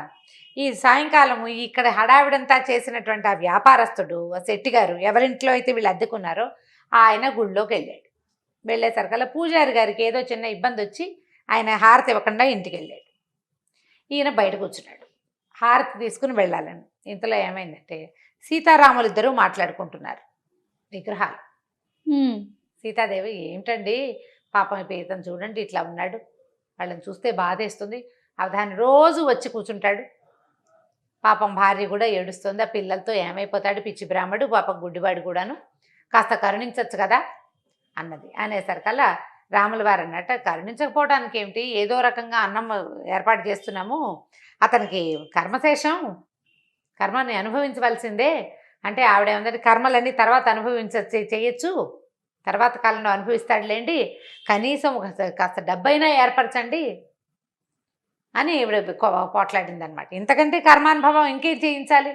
ఈ సాయంకాలము ఇక్కడ హడావిడంతా చేసినటువంటి ఆ వ్యాపారస్తుడు, ఆ శెట్టి గారు, ఎవరింట్లో అయితే వీళ్ళు అద్దెకున్నారో ఆయన గుళ్ళోకి వెళ్ళాడు. వెళ్ళేసరికల్లా పూజారి గారికి ఏదో చిన్న ఇబ్బంది వచ్చి ఆయన హారతి ఇవ్వకుండా ఇంటికి వెళ్ళాడు. ఈయన బయట కూర్చున్నాడు, హారతి తీసుకుని వెళ్ళాలని. ఇంతలో ఏమైందంటే సీతారాములు ఇద్దరూ మాట్లాడుకుంటున్నారు విగ్రహాలు. సీతాదేవి, ఏమిటండి పాపం ఇతను చూడండి ఇట్లా ఉన్నాడు, వాళ్ళని చూస్తే బాధేస్తుంది, అవధాని రోజు వచ్చి కూర్చుంటాడు, పాపం భార్య కూడా ఏడుస్తుంది, ఆ పిల్లలతో ఏమైపోతాడు పిచ్చి బ్రాహ్మడు, పాపం గుడ్డివాడు కూడాను, కాస్త కరుణించవచ్చు కదా అన్నది. అనేసరికల్లా రాముల వారు అన్నట్టు, కరుణించకపోవడానికి ఏమిటి, ఏదో రకంగా అన్నం ఏర్పాటు చేస్తున్నాము, అతనికి కర్మశేషం, కర్మని అనుభవించవలసిందే అంటే ఆవిడేమంటే కర్మలన్నీ తర్వాత చేయొచ్చు, తర్వాత కాలంలో అనుభవిస్తాడులేండి, కనీసం కాస్త డబ్బైనా ఏర్పరచండి అని ఈవిడ పోట్లాడింది అనమాట. ఇంతకంటే కర్మానుభవం ఇంకేం చేయించాలి,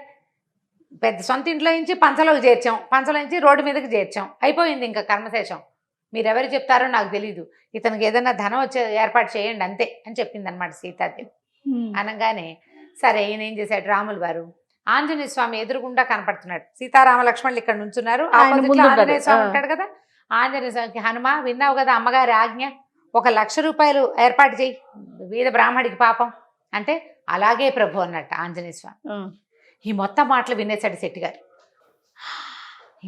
పెద్ద సొంత ఇంట్లో నుంచి పంచలోకి చేర్చాం, పంచలో నుంచి రోడ్డు మీదకి చేర్చాం, అయిపోయింది ఇంకా కర్మశేషం, మీరెవరు చెప్తారో నాకు తెలీదు, ఇతనికి ఏదైనా ధనం వచ్చే ఏర్పాటు చేయండి అంతే అని చెప్పింది అనమాట సీతాదేవి. అనగానే సరే ఈయన ఏం చేశాడు, రాములు వారు ఆంజనేయ స్వామి ఎదురుగుండా కనపడుతున్నాడు, సీతారామ లక్ష్మణులు ఇక్కడ నుంచున్నారు, ఆంజనేయ స్వామి ఉంటాడు కదా. ఆంజనేయ స్వామికి, హనుమ విన్నావు కదా అమ్మగారి ఆజ్ఞ, 1,00,000 రూపాయలు ఏర్పాటు చేయి వీధ బ్రాహ్మడికి పాపం అంటే, అలాగే ప్రభు అన్నట్టు ఆంజనేయ స్వామి. ఈ మొత్తం మాటలు వినేశాడు శెట్టి గారు.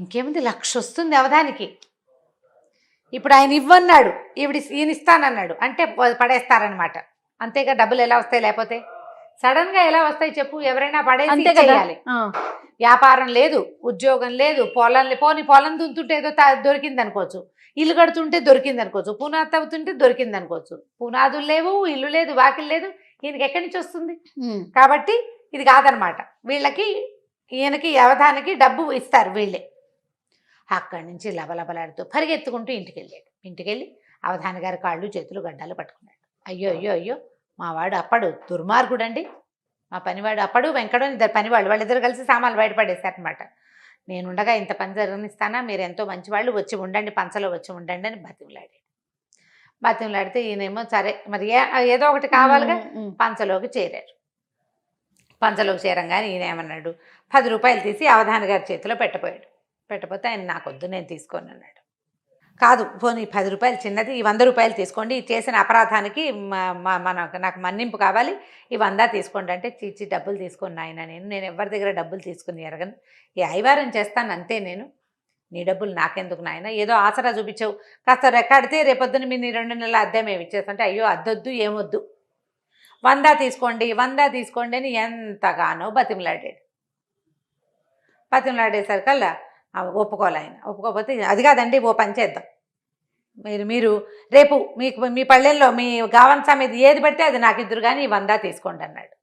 ఇంకేముంది, 1,00,000 వస్తుంది అవధానికి, ఇప్పుడు ఆయన ఇవ్వన్నాడు, ఈయన ఇస్తానన్నాడు అంటే పడేస్తారనమాట. అంతేగా, డబ్బులు ఎలా వస్తాయి, లేకపోతే సడన్గా ఎలా వస్తాయి చెప్పు, ఎవరైనా పడేసి చేయాలి. వ్యాపారం లేదు, ఉద్యోగం లేదు, పొలం దుంతుంటే ఏదో దొరికింది అనుకోవచ్చు, ఇల్లు కడుతుంటే దొరికింది అనుకోవచ్చు, పునాది తవ్వుతుంటే దొరికింది అనుకోవచ్చు, పునాదులు లేవు, ఇల్లు లేదు, వాకిలు లేదు, ఈయనకి ఎక్కడి నుంచి వస్తుంది. కాబట్టి ఇది కాదనమాట, వీళ్ళకి ఈయనకి అవధానికి డబ్బు ఇస్తారు వీళ్ళే. అక్కడి నుంచి లబలబలాడుతూ పరిగెత్తుకుంటూ ఇంటికెళ్ళి అవధాని గారి కాళ్ళు చేతులు గడ్డాలు పట్టుకున్నాడు. అయ్యో అయ్యో అయ్యో, మావాడు అప్పడు దుర్మార్గుడండి, మా పనివాడు అప్పడు వెంకడు ఇద్దరు పనివాళ్ళు, వాళ్ళిద్దరు కలిసి సామాన్లు బయటపడేశారనమాట. నేనుండగా ఇంత పని జరగనిస్తానా, మీరు ఎంతో మంచివాళ్ళు, వచ్చి ఉండండి, పంచలో వచ్చి ఉండండి అని బతిమలాడితే ఈయనేమో సరే మరి ఏదో ఒకటి కావాలిగా, పంచలోకి చేరారు. పంచలోకి చేరంగానే ఈయన ఏమన్నాడు, 10 రూపాయలు తీసి అవధాని గారి చేతిలో పెట్టపోతే ఆయన నాకొద్దు, నేను తీసుకోను అన్నాడు. కాదు పోనీ 10 రూపాయలు చిన్నది, ఈ 100 రూపాయలు తీసుకోండి, చేసిన అపరాధానికి నాకు మన్నింపు కావాలి, ఈ 100 తీసుకోండి అంటే, చీచి డబ్బులు తీసుకుని ఆయన, నేను ఎవరి దగ్గర డబ్బులు తీసుకుని ఎరగను, ఈ ఐవారం చేస్తాను అంతే, నేను నీ డబ్బులు నాకెందుకు నాయన, ఏదో ఆసరా చూపించావు, కాస్త రెక్కాడితే రేపొద్దున మీ 2 నెలల అద్దె మేము ఇచ్చేస్తుంటే, అయ్యో అద్దొద్దు ఏమొద్దు, 100 తీసుకోండి అని ఎంతగానో బతిమలాడేసరికల్లా ఒప్పుకోవాలి ఆయన. ఒప్పుకోకపోతే అది కాదండి, ఓ పని చేద్దాం, మీరు రేపు మీ పల్లెల్లో మీ గావంసా మీద ఏది పెడితే అది నాకు ఇద్దరు కానీ 100 తీసుకోండి అన్నాడు.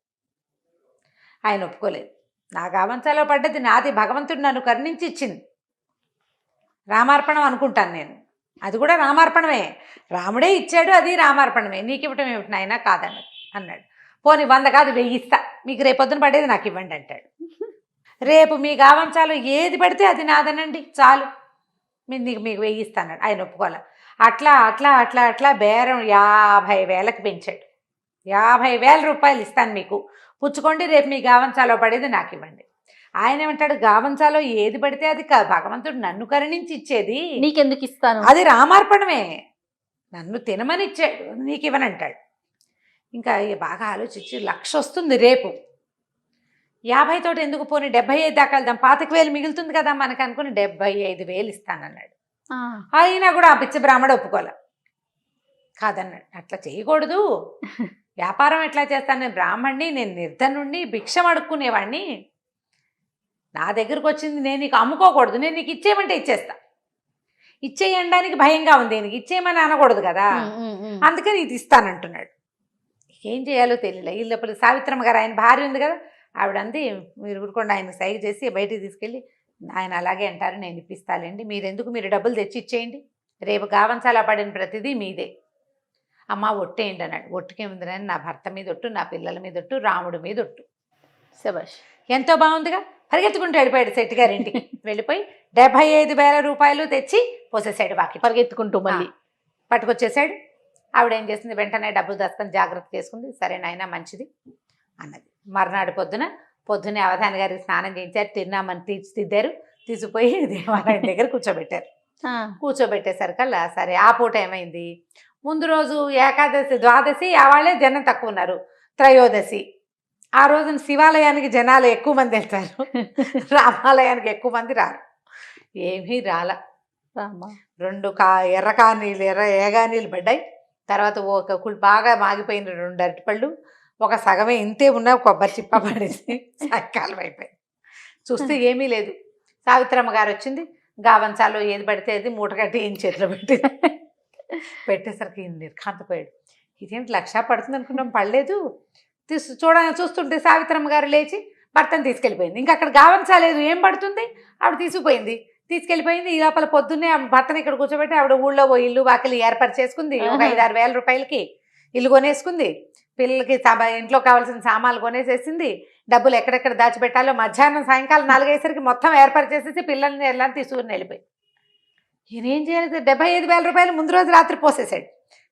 ఆయన ఒప్పుకోలేదు. నా గావంసాలో పడ్డది నాది, భగవంతుడు నన్ను కరుణించి ఇచ్చింది, రామార్పణం అనుకుంటాను నేను, అది కూడా రామార్పణమే, రాముడే ఇచ్చాడు, అది రామార్పణమే, నీకు ఇవ్వటం ఏమిటి నాయన అన్నాడు. పోనీ 100 కాదు 1000 ఇస్తా, మీకు రేపొద్దున పడేది నాకు ఇవ్వండి అంటాడు. రేపు మీ గావంసాలో ఏది పడితే అది నాదనండి చాలు, మీకు 1000 ఇస్తాడు. ఆయన ఒప్పుకోవాలి. అట్లా బేరం 50,000కి పెంచాడు. 50,000 రూపాయలు ఇస్తాను మీకు, పుచ్చుకోండి, రేపు మీ గావంచాలో పడేది నాకు ఇవ్వండి. ఆయన ఏమంటాడు, గావంచాలో ఏది పడితే అది భగవంతుడు నన్ను కరుణించి ఇచ్చేది, నీకెందుకు ఇస్తాను? అది రామార్పణమే, నన్ను తినమని ఇచ్చాడు, నీకు ఇవ్వనంటాడు. ఇంకా బాగా ఆలోచించి 1,00,000 వస్తుంది రేపు, 50 తోటి ఎందుకు, పోనీ 75 దాకా వెళ్దాం, 25,000 మిగులుతుంది కదా మనకు అనుకుని 75,000 ఇస్తానన్నాడు. అయినా కూడా ఆ పిచ్చి బ్రాహ్మడు ఒప్పుకోలే, కాదన్నాడు. అట్లా చేయకూడదు, వ్యాపారం ఎట్లా చేస్తాను, నేను బ్రాహ్మణ్ణి, నేను నిర్ధనుణ్ణి, భిక్షం అడుక్కునేవాడిని, నా దగ్గరకు వచ్చింది నేను నీకు అమ్ముకోకూడదు, నేను నీకు ఇచ్చేయమంటే ఇచ్చేస్తా, ఇచ్చేయడానికి భయంగా ఉంది, నీకు ఇచ్చేయమని అనకూడదు కదా, అందుకని ఇది ఇస్తానంటున్నాడు. ఏం చేయాలో తెలియలే. ఈ లోపల సావిత్రమ్మ గారు, ఆయన భార్య ఉంది కదా, ఆవిడ అంది, మీరు ఊరుకోండి, ఆయన సైగ చేసి బయటికి తీసుకెళ్ళి, ఆయన అలాగే అంటారు, నేను ఇప్పిస్తాలేండి, మీరు డబ్బులు తెచ్చి ఇచ్చేయండి, రేపు గావంచాలా పడిన ప్రతిదీ మీదే, అమ్మ ఒట్టేయండి అన్నాడు. ఒట్టుకేముందని, నా భర్త మీద ఒట్టు, నా పిల్లల మీద ఒట్టు, రాముడి మీద ఒట్టు. శభాష్, ఎంతో బాగుందిగా. పరిగెత్తుకుంటూ వెళ్ళిపోయాడు శెట్టి గారింటికి. వెళ్ళిపోయి 75,000 రూపాయలు తెచ్చి పోసేసాడు బాకీ. పరిగెత్తుకుంటూ మళ్ళీ పట్టుకొచ్చేసాడు. ఆవిడ ఏం చేసింది, వెంటనే డబ్బులు దాచుకొని జాగ్రత్త చేసుకుంది. సరే నాయనా మంచిది అన్నది. మర్నాడు పొద్దున్నే అవధాని గారికి స్నానం చేయించారు, తిన్నామని తీర్చిదిద్దారు, తీసుకుపోయి దేవాలయం దగ్గర కూర్చోబెట్టేసరికల్లా సరే ఆ పూట ఏమైంది, ముందు రోజు ఏకాదశి, ద్వాదశి వాళ్ళే జనం తక్కువ ఉన్నారు, త్రయోదశి ఆ రోజున శివాలయానికి జనాలు ఎక్కువ మంది వెళ్తారు, రామాలయానికి ఎక్కువ మంది రారు. ఏమీ రాల. 2 ఏగానీళ్ళు పడ్డాయి. తర్వాత ఒక బాగా మాగిపోయిన 2 అరటిపళ్ళు, ఒక సగమే ఇంతే ఉన్న కొబ్బరి చిప్ప పడేసి సాయంకాలం అయిపోయింది. చూస్తే ఏమీ లేదు. సావిత్రమ్మ గారు వచ్చింది, గావంచాలో ఏది పడితే అది మూట కట్టి ఈయన చేతిలో పెట్టేసరికి ఈయన నిర్ఘాంతపోయాడు. ఇదేంటి 1,00,000 పడుతుంది అనుకున్నాం, పడలేదు. చూస్తుంటే సావిత్రమ్మ గారు లేచి భర్తను తీసుకెళ్ళిపోయింది. ఇంకా అక్కడ గావంచాలేదు, ఏం పడుతుంది, ఆవిడ తీసుకెళ్ళిపోయింది. ఈ లోపల పొద్దున్నే భర్తను ఇక్కడ కూర్చోబెట్టి ఆవిడ ఊళ్ళో ఇల్లు వాకిలి ఏర్పాటు చేసుకుంది. ఒక 5-6 వేల రూపాయలకి ఇల్లు కొనేసుకుంది, పిల్లలకి ఇంట్లో కావాల్సిన సామాన్లు కొనేసేసింది, డబ్బులు ఎక్కడెక్కడ దాచిపెట్టాలో మధ్యాహ్నం సాయంకాలం 4 అయ్యేసరికి మొత్తం ఏర్పాటు చేసేసి పిల్లల్ని ఎలా తీసుకుని వెళ్ళిపోయి. ఈయన ఏం చేయాలి, 75,000 రూపాయలు ముందు రోజు రాత్రి పోసేసాడు,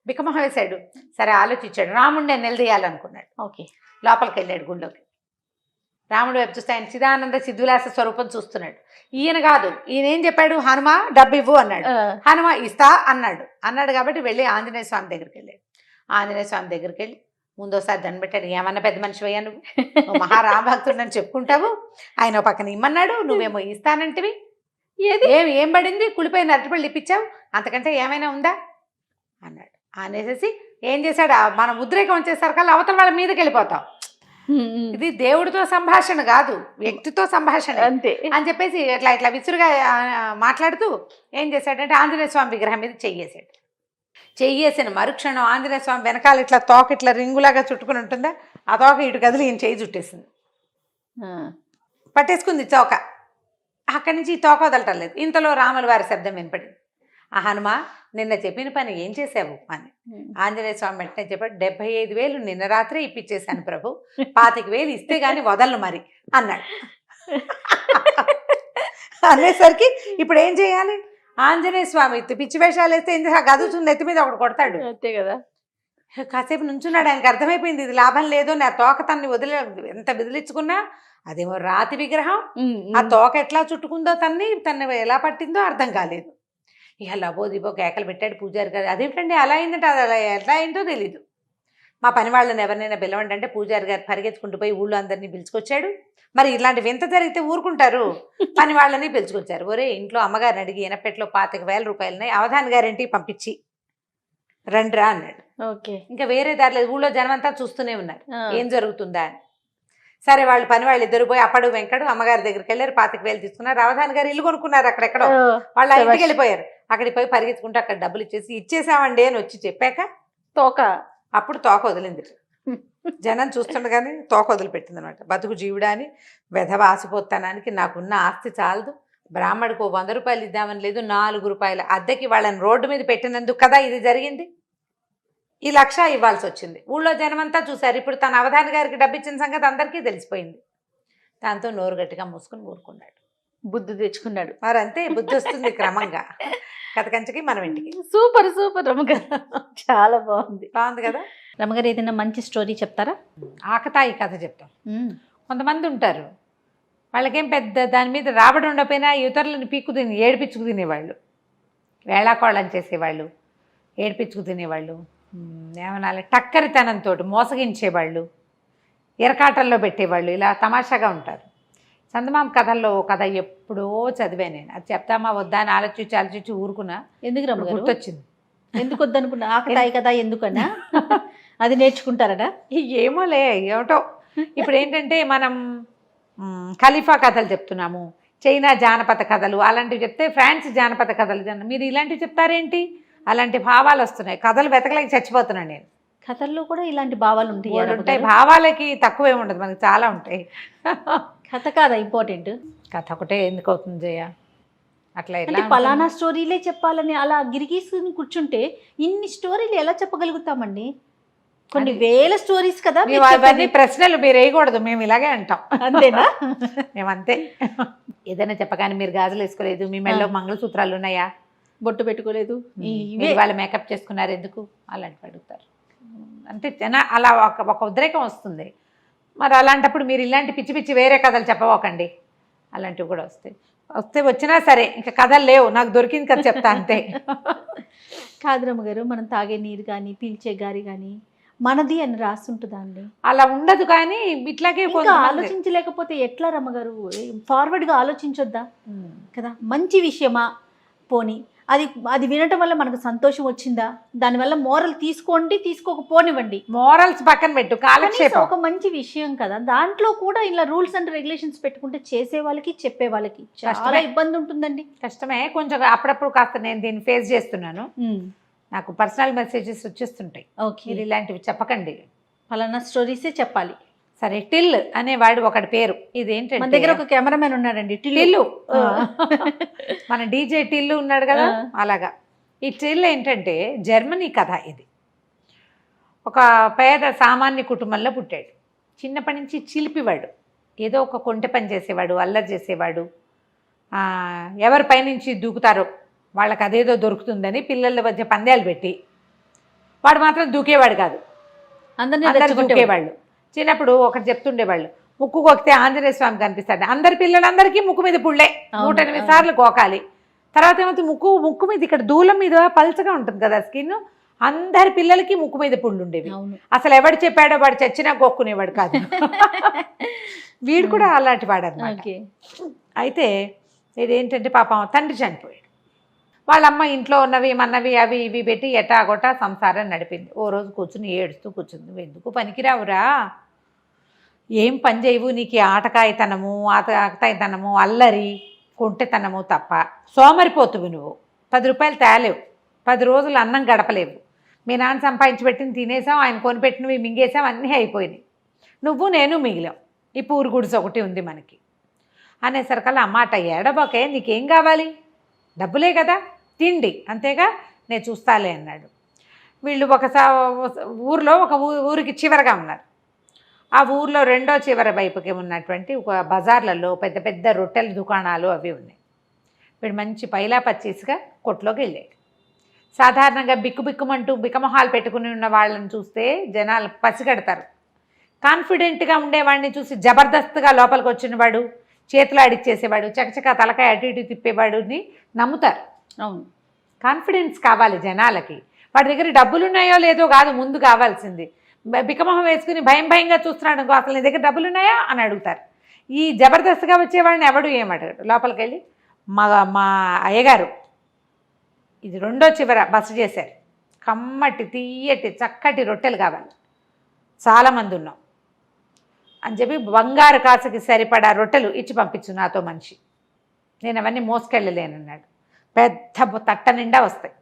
బిక్కమొహం వేశాడు. సరే ఆలోచించాడు, రాముడిని నేను నిలదీయాలనుకున్నాడు. ఓకే, లోపలికి వెళ్ళాడు గుళ్ళోకి. రాముడు వైపు చూస్తే ఆయన చిదానంద సిద్ధులాస స్వరూపం చూస్తున్నాడు. ఈయన కాదు, ఈయన ఏం చెప్పాడు, హనుమ డబ్బు ఇవ్వు అన్నాడు. హనుమ ఇస్తా అన్నాడు కాబట్టి వెళ్ళి ఆంజనేయ స్వామి దగ్గరికి వెళ్ళాడు. ఆంజనేయ స్వామి దగ్గరికి వెళ్ళి ముందోసారి దండ పెట్టాడు. ఏమన్నా పెద్ద మనిషి అయ్యా నువ్వు మహారామభక్తుడు అని చెప్పుకుంటావు, ఆయన పక్కన ఇమ్మన్నాడు, నువ్వేమో ఇస్తానంటివి, ఏం పడింది, కులిపోయిన అరటిపళ్ళు ఇప్పించావు, అంతకంటే ఏమైనా ఉందా అన్నాడు. అనేసి ఏం చేశాడు, మనం ఉద్రేకం వచ్చేసరికల్లా అవతల వాళ్ళ మీదకి వెళ్ళిపోతాం, ఇది దేవుడితో సంభాషణ కాదు, వ్యక్తితో సంభాషణ అంతే అని చెప్పేసి ఇట్లా విసురుగా మాట్లాడుతూ ఏం చేశాడంటే ఆంజనేయ స్వామి విగ్రహం మీద చెయ్యేసాడు. చెయ్యేసిన మరుక్షణం ఆంజనేయ స్వామి వెనకాల ఇట్లా తోక ఇట్లా రింగులాగా చుట్టుకుని ఉంటుందా, ఆ తోక ఇటు కదిలి ఈయన చెయ్యి చుట్టేసింది, పట్టేసుకుంది తోక. అక్కడి నుంచి ఈ తోక వదలటం లేదు. ఇంతలో రాముల వారి శబ్దం వినపడింది. ఆ హనుమ నిన్న చెప్పిన పని ఏం చేసావు అని. ఆంజనేయ స్వామి వెంటనే చెప్పాడు, 75,000 నిన్న రాత్రే ఇప్పించేశాను ప్రభు, 25,000 ఇస్తే గాని వదలను మరి అన్నాడు. అనేసరికి ఇప్పుడు ఏం చేయాలి, ఆంజనేయ స్వామి పిచ్చి వేషాలు వేస్తే ఏం చేస్తా, గదుతుంది ఎత్తి మీద ఒకటి కొడతాడు అంతే కదా. కాసేపు నుంచున్నాడు, ఆయనకు అర్థమైపోయింది ఇది లాభం లేదు, నా తోక తన్ని ఎంత విదిలించుకున్నా అదేమో రాతి విగ్రహం, ఆ తోక ఎట్లా చుట్టుకుందో తన్ని ఎలా పట్టిందో అర్థం కాలేదు. ఇక లబోదిబో కేకలు పెట్టాడు పూజారి గారు. అదేంటండి అలా అయిందంటే అది అలా ఎట్లా అయిందో తెలీదు. మా పని వాళ్ళని ఎవరినైనా పిలవండి అంటే పూజారి గారు పరిగెత్తుకుంటూ పోయి ఊళ్ళో అందరినీ పిలుచుకొచ్చాడు. మరి ఇలాంటి వింత జరిగితే ఊరుకుంటారు, పని వాళ్ళని పిలుచుకొచ్చారు. ఒరే ఇంట్లో అమ్మగారిని అడిగి ఎనపెట్లో 25,000 రూపాయలున్నాయి, అవధాని గారింటికి పంపించి రండిరా అన్నాడు. ఓకే, ఇంకా వేరే దారిలేదు, ఊళ్ళో జనం అంతా చూస్తూనే ఉన్నారు ఏం జరుగుతుందా అని. సరే వాళ్ళు పని వాళ్ళు ఇద్దరు పోయి అప్పడు వెంకడు అమ్మగారి దగ్గరికి వెళ్ళారు, 25,000 తీసుకున్నారు. అవధాని గారు ఇల్లు కొనుక్కున్నారు అక్కడెక్కడో, వాళ్ళు ఇంటికి వెళ్ళిపోయారు. అక్కడికి పోయి పరిగెత్తుకుంటూ అక్కడ డబ్బులు ఇచ్చేసామండి అని వచ్చి చెప్పాక అప్పుడు తోక వదిలింది. జనం చూస్తుండగానే తోక వదిలిపెట్టింది అనమాట. బతుకు జీవుడా అని వెధవ ఆసిపోతానానికి నాకున్న ఆస్తి చాలదు, బ్రాహ్మడికి 100 రూపాయలు ఇద్దామని లేదు, 4 రూపాయల అద్దెకి వాళ్ళని రోడ్డు మీద పెట్టినందుకు కదా ఇది జరిగింది, ఈ 1,00,000 ఇవ్వాల్సి వచ్చింది. ఊళ్ళో జనమంతా చూశారు. ఇప్పుడు తన అవధాని గారికి డబ్బు ఇచ్చిన సంగతి అందరికీ తెలిసిపోయింది. దాంతో నోరు గట్టిగా మూసుకుని ఊరుకున్నాడు, బుద్ధి తెచ్చుకున్నాడు. మరి అంతే, బుద్ధి వస్తుంది క్రమంగా. కథ కంచకి మనం ఇంటికి. సూపర్ రమ్మగారు, చాలా బాగుంది కదా. రమగారు ఏదైనా మంచి స్టోరీ చెప్తారా? ఆకతాయి కథ చెప్తాం. కొంతమంది ఉంటారు, వాళ్ళకేం పెద్ద దాని మీద రాబడి ఉండకపోయినా ఇతరులను పీక్కు తిని ఏడిపించుకు తినేవాళ్ళు, వేళాకోళం చేసేవాళ్ళు, ఏడిపించుకు తినేవాళ్ళు, ఏమనాలి టక్కరితనంతో మోసగించేవాళ్ళు, ఎరకాటల్లో పెట్టేవాళ్ళు, ఇలా తమాషాగా ఉంటారు. చందమామ కథల్లో ఓ కథ ఎప్పుడో చదివాను నేను. అది చెప్తామా వద్దా అని ఆలోచించి ఊరుకున్నా. ఎందుకు రమగారు? గుర్తొచ్చింది. ఎందుకు వద్దనుకున్నా? ఆకతాయి కదా ఎందుకన్నా? అది నేర్చుకుంటారనా? ఏమోలే, ఏమిటో. ఇప్పుడు ఏంటంటే మనం ఖలీఫా కథలు చెప్తున్నాము, చైనా జానపద కథలు అలాంటివి చెప్తే ఫ్రాన్స్ జానపద కథలు, మీరు ఇలాంటివి చెప్తారేంటి? అలాంటి భావాలు వస్తున్నాయి. కథలు వెతకలేక చచ్చిపోతున్నాను నేను. కథల్లో కూడా ఇలాంటి భావాలు ఉంటాయి. భావాలకి తక్కువే ఉండదు, మనకి చాలా ఉంటాయి. కథ కాదా ఇంపార్టెంట్? కథ ఒకటే ఎందుకు అవుతుంది జయ? అట్లా అంటే పలానా స్టోరీలే చెప్పాలని అలా గిరిగీసుకుని కూర్చుంటే ఇన్ని స్టోరీలు ఎలా చెప్పగలుగుతామండి? కొన్ని వేల స్టోరీస్ కదా. అవన్నీ ప్రశ్నలు మీరు వేయకూడదు, మేము ఇలాగే అంటాం. అంతేనా? మేమంతే. ఏదైనా చెప్పగానే మీరు గాజులు వేసుకోలేదు, మీ మెడలో మంగళసూత్రాలు ఉన్నాయా, బొట్టు పెట్టుకోలేదు, వాళ్ళు మేకప్ చేసుకున్నారు ఎందుకు, అలాంటివి అడుగుతారు. అంటే అలా ఒక ఉద్రేకం వస్తుంది. మరి అలాంటప్పుడు మీరు ఇలాంటి పిచ్చి పిచ్చి వేరే కథలు చెప్పవకండి. అలాంటివి కూడా వచ్చినా సరే ఇంకా కథలు లేవు, నాకు దొరికింది కదా చెప్తా అంతే. కాదు రమగారు, మనం తాగే నీరు కానీ పీల్చే గారి కానీ మనది అని రాస్తుంటుందా అండి? అలా ఉండదు, కానీ ఇట్లాగే ఆలోచించలేకపోతే ఎట్లా రమగారు? ఫార్వర్డ్గా ఆలోచించొద్దా కదా? మంచి విషయమా పోని, అది అది వినటం వల్ల మనకు సంతోషం వచ్చిందా, దానివల్ల మోరల్ తీసుకోండి, తీసుకోకపోనివ్వండి. మోరల్స్ పక్కన పెట్టు, కాలక్షేపం ఒక మంచి విషయం కదా. దాంట్లో కూడా ఇలా రూల్స్ అండ్ రెగ్యులేషన్స్ పెట్టుకుంటే చేసే వాళ్ళకి చెప్పే వాళ్ళకి చాలా ఇబ్బంది ఉంటుందండి. కష్టమే కొంచెం. అప్పుడప్పుడు కాస్త నేను దీన్ని ఫేస్ చేస్తున్నాను. నాకు పర్సనల్ మెసేజెస్ వచ్చేస్తుంటాయి, మీరు ఇలాంటివి చెప్పకండి, ఫలానా స్టోరీసే చెప్పాలి. సరే, టిల్ అనేవాడు ఒకటి పేరు. ఇదేంటంటే మన దగ్గర ఒక కెమెరామెన్ ఉన్నాడండి, టిల్లు. మన డీజే టిల్లు ఉన్నాడు కదా, అలాగా. ఈ టిల్ ఏంటంటే జర్మనీ కథ. ఇది ఒక పేద సామాన్య కుటుంబంలో పుట్టాడు. చిన్నప్పటి నుంచి చిలిపివాడు, ఏదో ఒక కొంటె పని చేసేవాడు, అల్లరి చేసేవాడు. ఎవరి పైనుంచి దూకుతారో వాళ్ళకి అదేదో దొరుకుతుందని పిల్లల మధ్య పందాలు పెట్టి వాడు మాత్రం దూకేవాడు కాదు, అందరు దూకేవాళ్ళు. చిన్నప్పుడు ఒకటి చెప్తుండేవాళ్ళు, ముక్కు కొక్కితే ఆంజనేయ స్వామి కనిపిస్తాడు. అందరి పిల్లలందరికీ ముక్కు మీద పుళ్ళే 108 సార్లు కోకాలి. తర్వాత ఏమవుతుంది, ముక్కు మీద ఇక్కడ దూలం మీద పల్చగా ఉంటుంది కదా స్కిన్, అందరి పిల్లలకి ముక్కు మీద పుళ్ళు ఉండేవి. అసలు ఎవడు చెప్పాడో వాడు చచ్చినా గోక్కునేవాడు కాదు. వీడు కూడా అలాంటి వాడు అన్నమాట. అయితే ఇదేంటంటే పాపం తండ్రి చనిపోయాడు. వాళ్ళమ్మ ఇంట్లో ఉన్నవి మన్నవి అవి ఇవి పెట్టి ఎటాగొట్టా సంసారం నడిపింది. ఓ రోజు కూర్చుని ఏడుస్తూ కూర్చుంది. ఎందుకు పనికిరావురా, ఏం పని చేయవు, నీకు ఆటకాయతనము ఆటకాయతనము అల్లరి కొంటెతనము తప్ప, సోమరిపోతువు నువ్వు. 10 రూపాయలు తేలేవు, 10 రోజులు అన్నం గడపలేవు, మీ నాన్న సంపాదించి పెట్టిన తినేసాం, ఆయన కొనిపెట్టినవి మింగేసాం, అన్నీ అయిపోయినాయి, నువ్వు నేను మిగిలాం, ఈ పూరు గుడిసె ఒకటి ఉంది మనకి అనేసరికల్లా అమ్మాట ఏడబోకే, నీకేం కావాలి, డబ్బులే కదా, తిండి అంతేగా, నేను చూస్తాలే అన్నాడు. వీళ్ళు ఊరిలో ఒక ఊరికి చివరగా ఉన్నారు. ఆ ఊర్లో రెండో చివరి వైపుకి ఉన్నటువంటి ఒక బజార్లలో పెద్ద పెద్ద రొట్టెల దుకాణాలు అవి ఉన్నాయి. వీడు మంచి పైలా పచ్చీస్గా కొట్లోకి వెళ్ళాడు. సాధారణంగా బిక్కుబిక్కుమంటూ బిక్కమొహాలు పెట్టుకుని ఉన్న వాళ్ళని చూస్తే జనాలు పసిగడతారు. కాన్ఫిడెంట్గా ఉండేవాడిని చూసి జబర్దస్త్గా లోపలికి వచ్చినవాడు, చేతులు ఆడిచ్చేసేవాడు, చకచకా తలకాయ అటు ఇటు తిప్పేవాడుని నమ్ముతారు. అవును, కాన్ఫిడెన్స్ కావాలి జనాలకి. వాడి దగ్గర డబ్బులు ఉన్నాయో లేదో కాదు ముందు కావాల్సింది. బిక్కమొహం వేసుకుని భయంగా చూస్తున్నాడు, అసలు నీ దగ్గర డబ్బులు ఉన్నాయా అని అడుగుతారు. ఈ జబర్దస్త్గా వచ్చేవాడిని ఎవడు ఏమడగాడు. లోపలికి వెళ్ళి మా అయ్యగారు ఇది రెండో చివర బస చేశారు, కమ్మటి తీయటి చక్కటి రొట్టెలు కావాలి, చాలామంది ఉన్నాం అని చెప్పి బంగారు కాసుకి సరిపడా రొట్టెలు ఇచ్చి పంపించు నాతో మనిషి, నేను అవన్నీ మోసుకెళ్ళలేనన్నాడు. పెద్ద తట్ట నిండా వస్తాయి,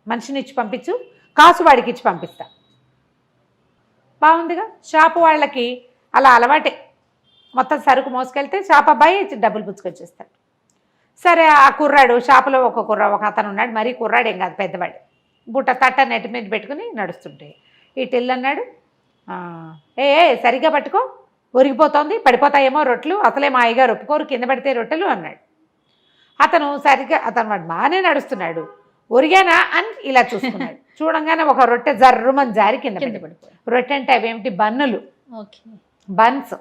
మనిషిని ఇచ్చి పంపించు, కాసు వాడికి ఇచ్చి పంపిస్తా. బాగుందిగా. షాపు వాళ్ళకి అలా అలవాటే, మొత్తం సరుకు మోసుకెళ్తే షాప్ అబ్బాయి డబ్బులు పుచ్చుకొచ్చేస్తాడు. సరే, ఆ కుర్రాడు షాపులో ఒక అతను ఉన్నాడు, మరీ కుర్రాడు ఏం కాదు, పెద్దవాడు, బుట్ట తట్ట నెట్ మీద పెట్టుకుని నడుస్తుంటే ఈ టిల్ అన్నాడు, సరిగ్గా పట్టుకో, ఒరిగిపోతుంది, పడిపోతాయేమో రొట్టెలు, అసలే మా అయ్యగారు ఒప్పుకోరు కింద పడితే రొట్టెలు అన్నాడు. అతను వాడు బాగానే నడుస్తున్నాడు, ఒరిగానా అని ఇలా చూసుకున్నాడు. చూడంగానే ఒక రొట్టె జర్రుమని జారి కింద పడిపోయి. రొట్టె అంటే అవేమిటి బన్నులు, ఓకే. బన్స్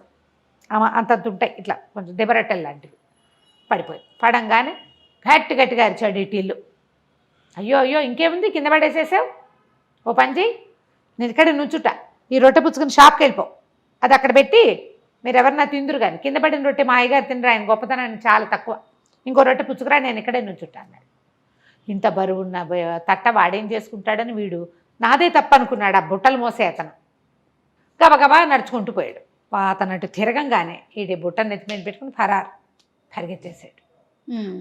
అంతంత ఉంటాయి, ఇట్లా కొంచెం దెబ్బరొట్టెలు లాంటివి. పడిపోయి పడంగానే గట్టిగా అరిచాడు ఈ టిల్లు. అయ్యో అయ్యో ఇంకేముంది, కింద పడేసేసావు, ఓ పని చెయ్యి, నేను ఇక్కడ నుంచుట, ఈ రొట్టె పుచ్చుకుని షాప్కి వెళ్ళిపో, అది అక్కడ పెట్టి మీరు ఎవరన్నా తిందురు కానీ, కింద పడిన రొట్టె మా అయ్యగారు తినరు, ఆయన గొప్పతనాన్ని చాలా తక్కువ, ఇంకో రొట్టె పుచ్చుకురా, నేను ఇక్కడే నుంచుంటా అన్నాడు. ఇంత బరువున్న తట్ట వాడేం చేసుకుంటాడని వీడు నాదే తప్పు అనుకున్నాడు. ఆ బుట్టలు మోసే అతను గబగబా నడుచుకుంటూ పోయాడు. అతను అటు తిరగంగానే ఈ బుట్టను నెత్తి మీద పెట్టుకుని పరిగెత్తేసాడు.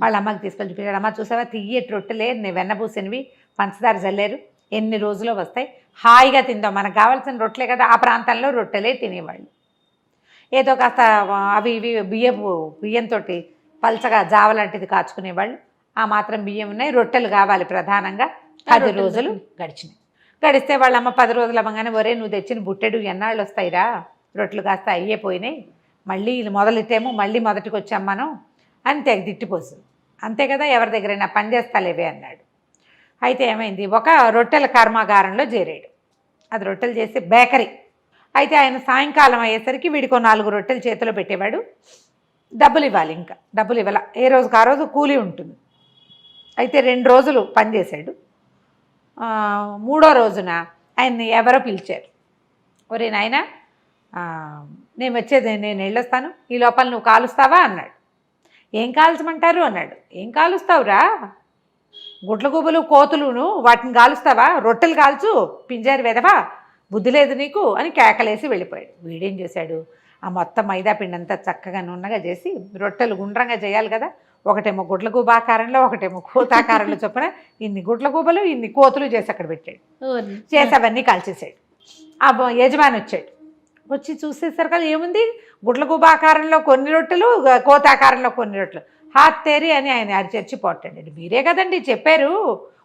వాళ్ళ అమ్మకి తీసుకెళ్ళి చూపించాడు. అమ్మ చూసావా, తియ్యటి రొట్టెలే, వెన్నబూసినవి, పంచదార జల్లేరు, ఎన్ని రోజులో వస్తాయి, హాయిగా తిందాం, మనకు కావాల్సిన రొట్టెలే కదా. ఆ ప్రాంతంలో రొట్టెలే తినేవాళ్ళు. ఏదో కాస్త అవి ఇవి బియ్యంతో పల్చగా జావ లాంటిది కాచుకునేవాళ్ళు. ఆ మాత్రం బియ్యం ఉన్నాయి, రొట్టెలు కావాలి ప్రధానంగా. 10 రోజులు గడిచినాయి. గడిస్తే వాళ్ళ అమ్మ 10 రోజులు అవ్వగానే, ఒరే నువ్వు తెచ్చిన బుట్టెడు ఎన్నాళ్ళు వస్తాయిరా, రొట్టెలు కాస్త అయ్యిపోయినాయి, మళ్ళీ మొదలెట్టేమో మళ్ళీ మొదటికి వచ్చాం మనం అని తిట్టిపోతుంది. అంతే కదా, ఎవరి దగ్గరైనా పని చేస్తాలేవే అన్నాడు. అయితే ఏమైంది, ఒక రొట్టెల కర్మాగారంలో చేరాడు. అది రొట్టెలు చేసే బేకరీ. అయితే ఆయన సాయంకాలం అయ్యేసరికి వీడికో 4 రొట్టెలు చేతిలో పెట్టేవాడు. డబ్బులు ఇవ్వాలి, ఇంకా డబ్బులు ఇవ్వాల, ఏ రోజుకి ఆ రోజు కూలీ ఉంటుంది. అయితే 2 రోజులు పనిచేశాడు. 3వ రోజున ఆయన్ని ఎవరో పిలిచారు. ఒరే నాయనా, నేను వచ్చేది, నేను వెళ్ళొస్తాను, ఈ లోపల నువ్వు కాలుస్తావా అన్నాడు. ఏం కాల్చమంటారు అన్నాడు. ఏం కాలుస్తావురా, గుడ్లగూబలు కోతులును వాటిని కాలుస్తావా, రొట్టెలు కాల్చు, పింజారి వెదవా, బుద్ధి లేదు నీకు అని కేకలేసి వెళ్ళిపోయాడు. వీడేం చేశాడు, ఆ మొత్తం మైదా పిండి అంతా చక్కగా నున్నగా చేసి, రొట్టెలు గుండ్రంగా చేయాలి కదా, ఒకటేమో గుడ్లగూబ ఆకారంలో, ఒకటేమో కోతాకారంలో చొప్పున ఇన్ని గుడ్లగూబలు ఇన్ని కోతులు చేసి అక్కడ పెట్టాడు. చేసి అవన్నీ కాల్చేసాడు. ఆ యజమాని వచ్చాడు. వచ్చి చూసేసరికి ఏముంది, గుడ్లగూబ ఆకారంలో కొన్ని రొట్టెలు, కోతాకారంలో కొన్ని రొట్టెలు. హాత్ తేరి అని ఆయన అరిచర్చి పోటాడండి. మీరే కదండి చెప్పారు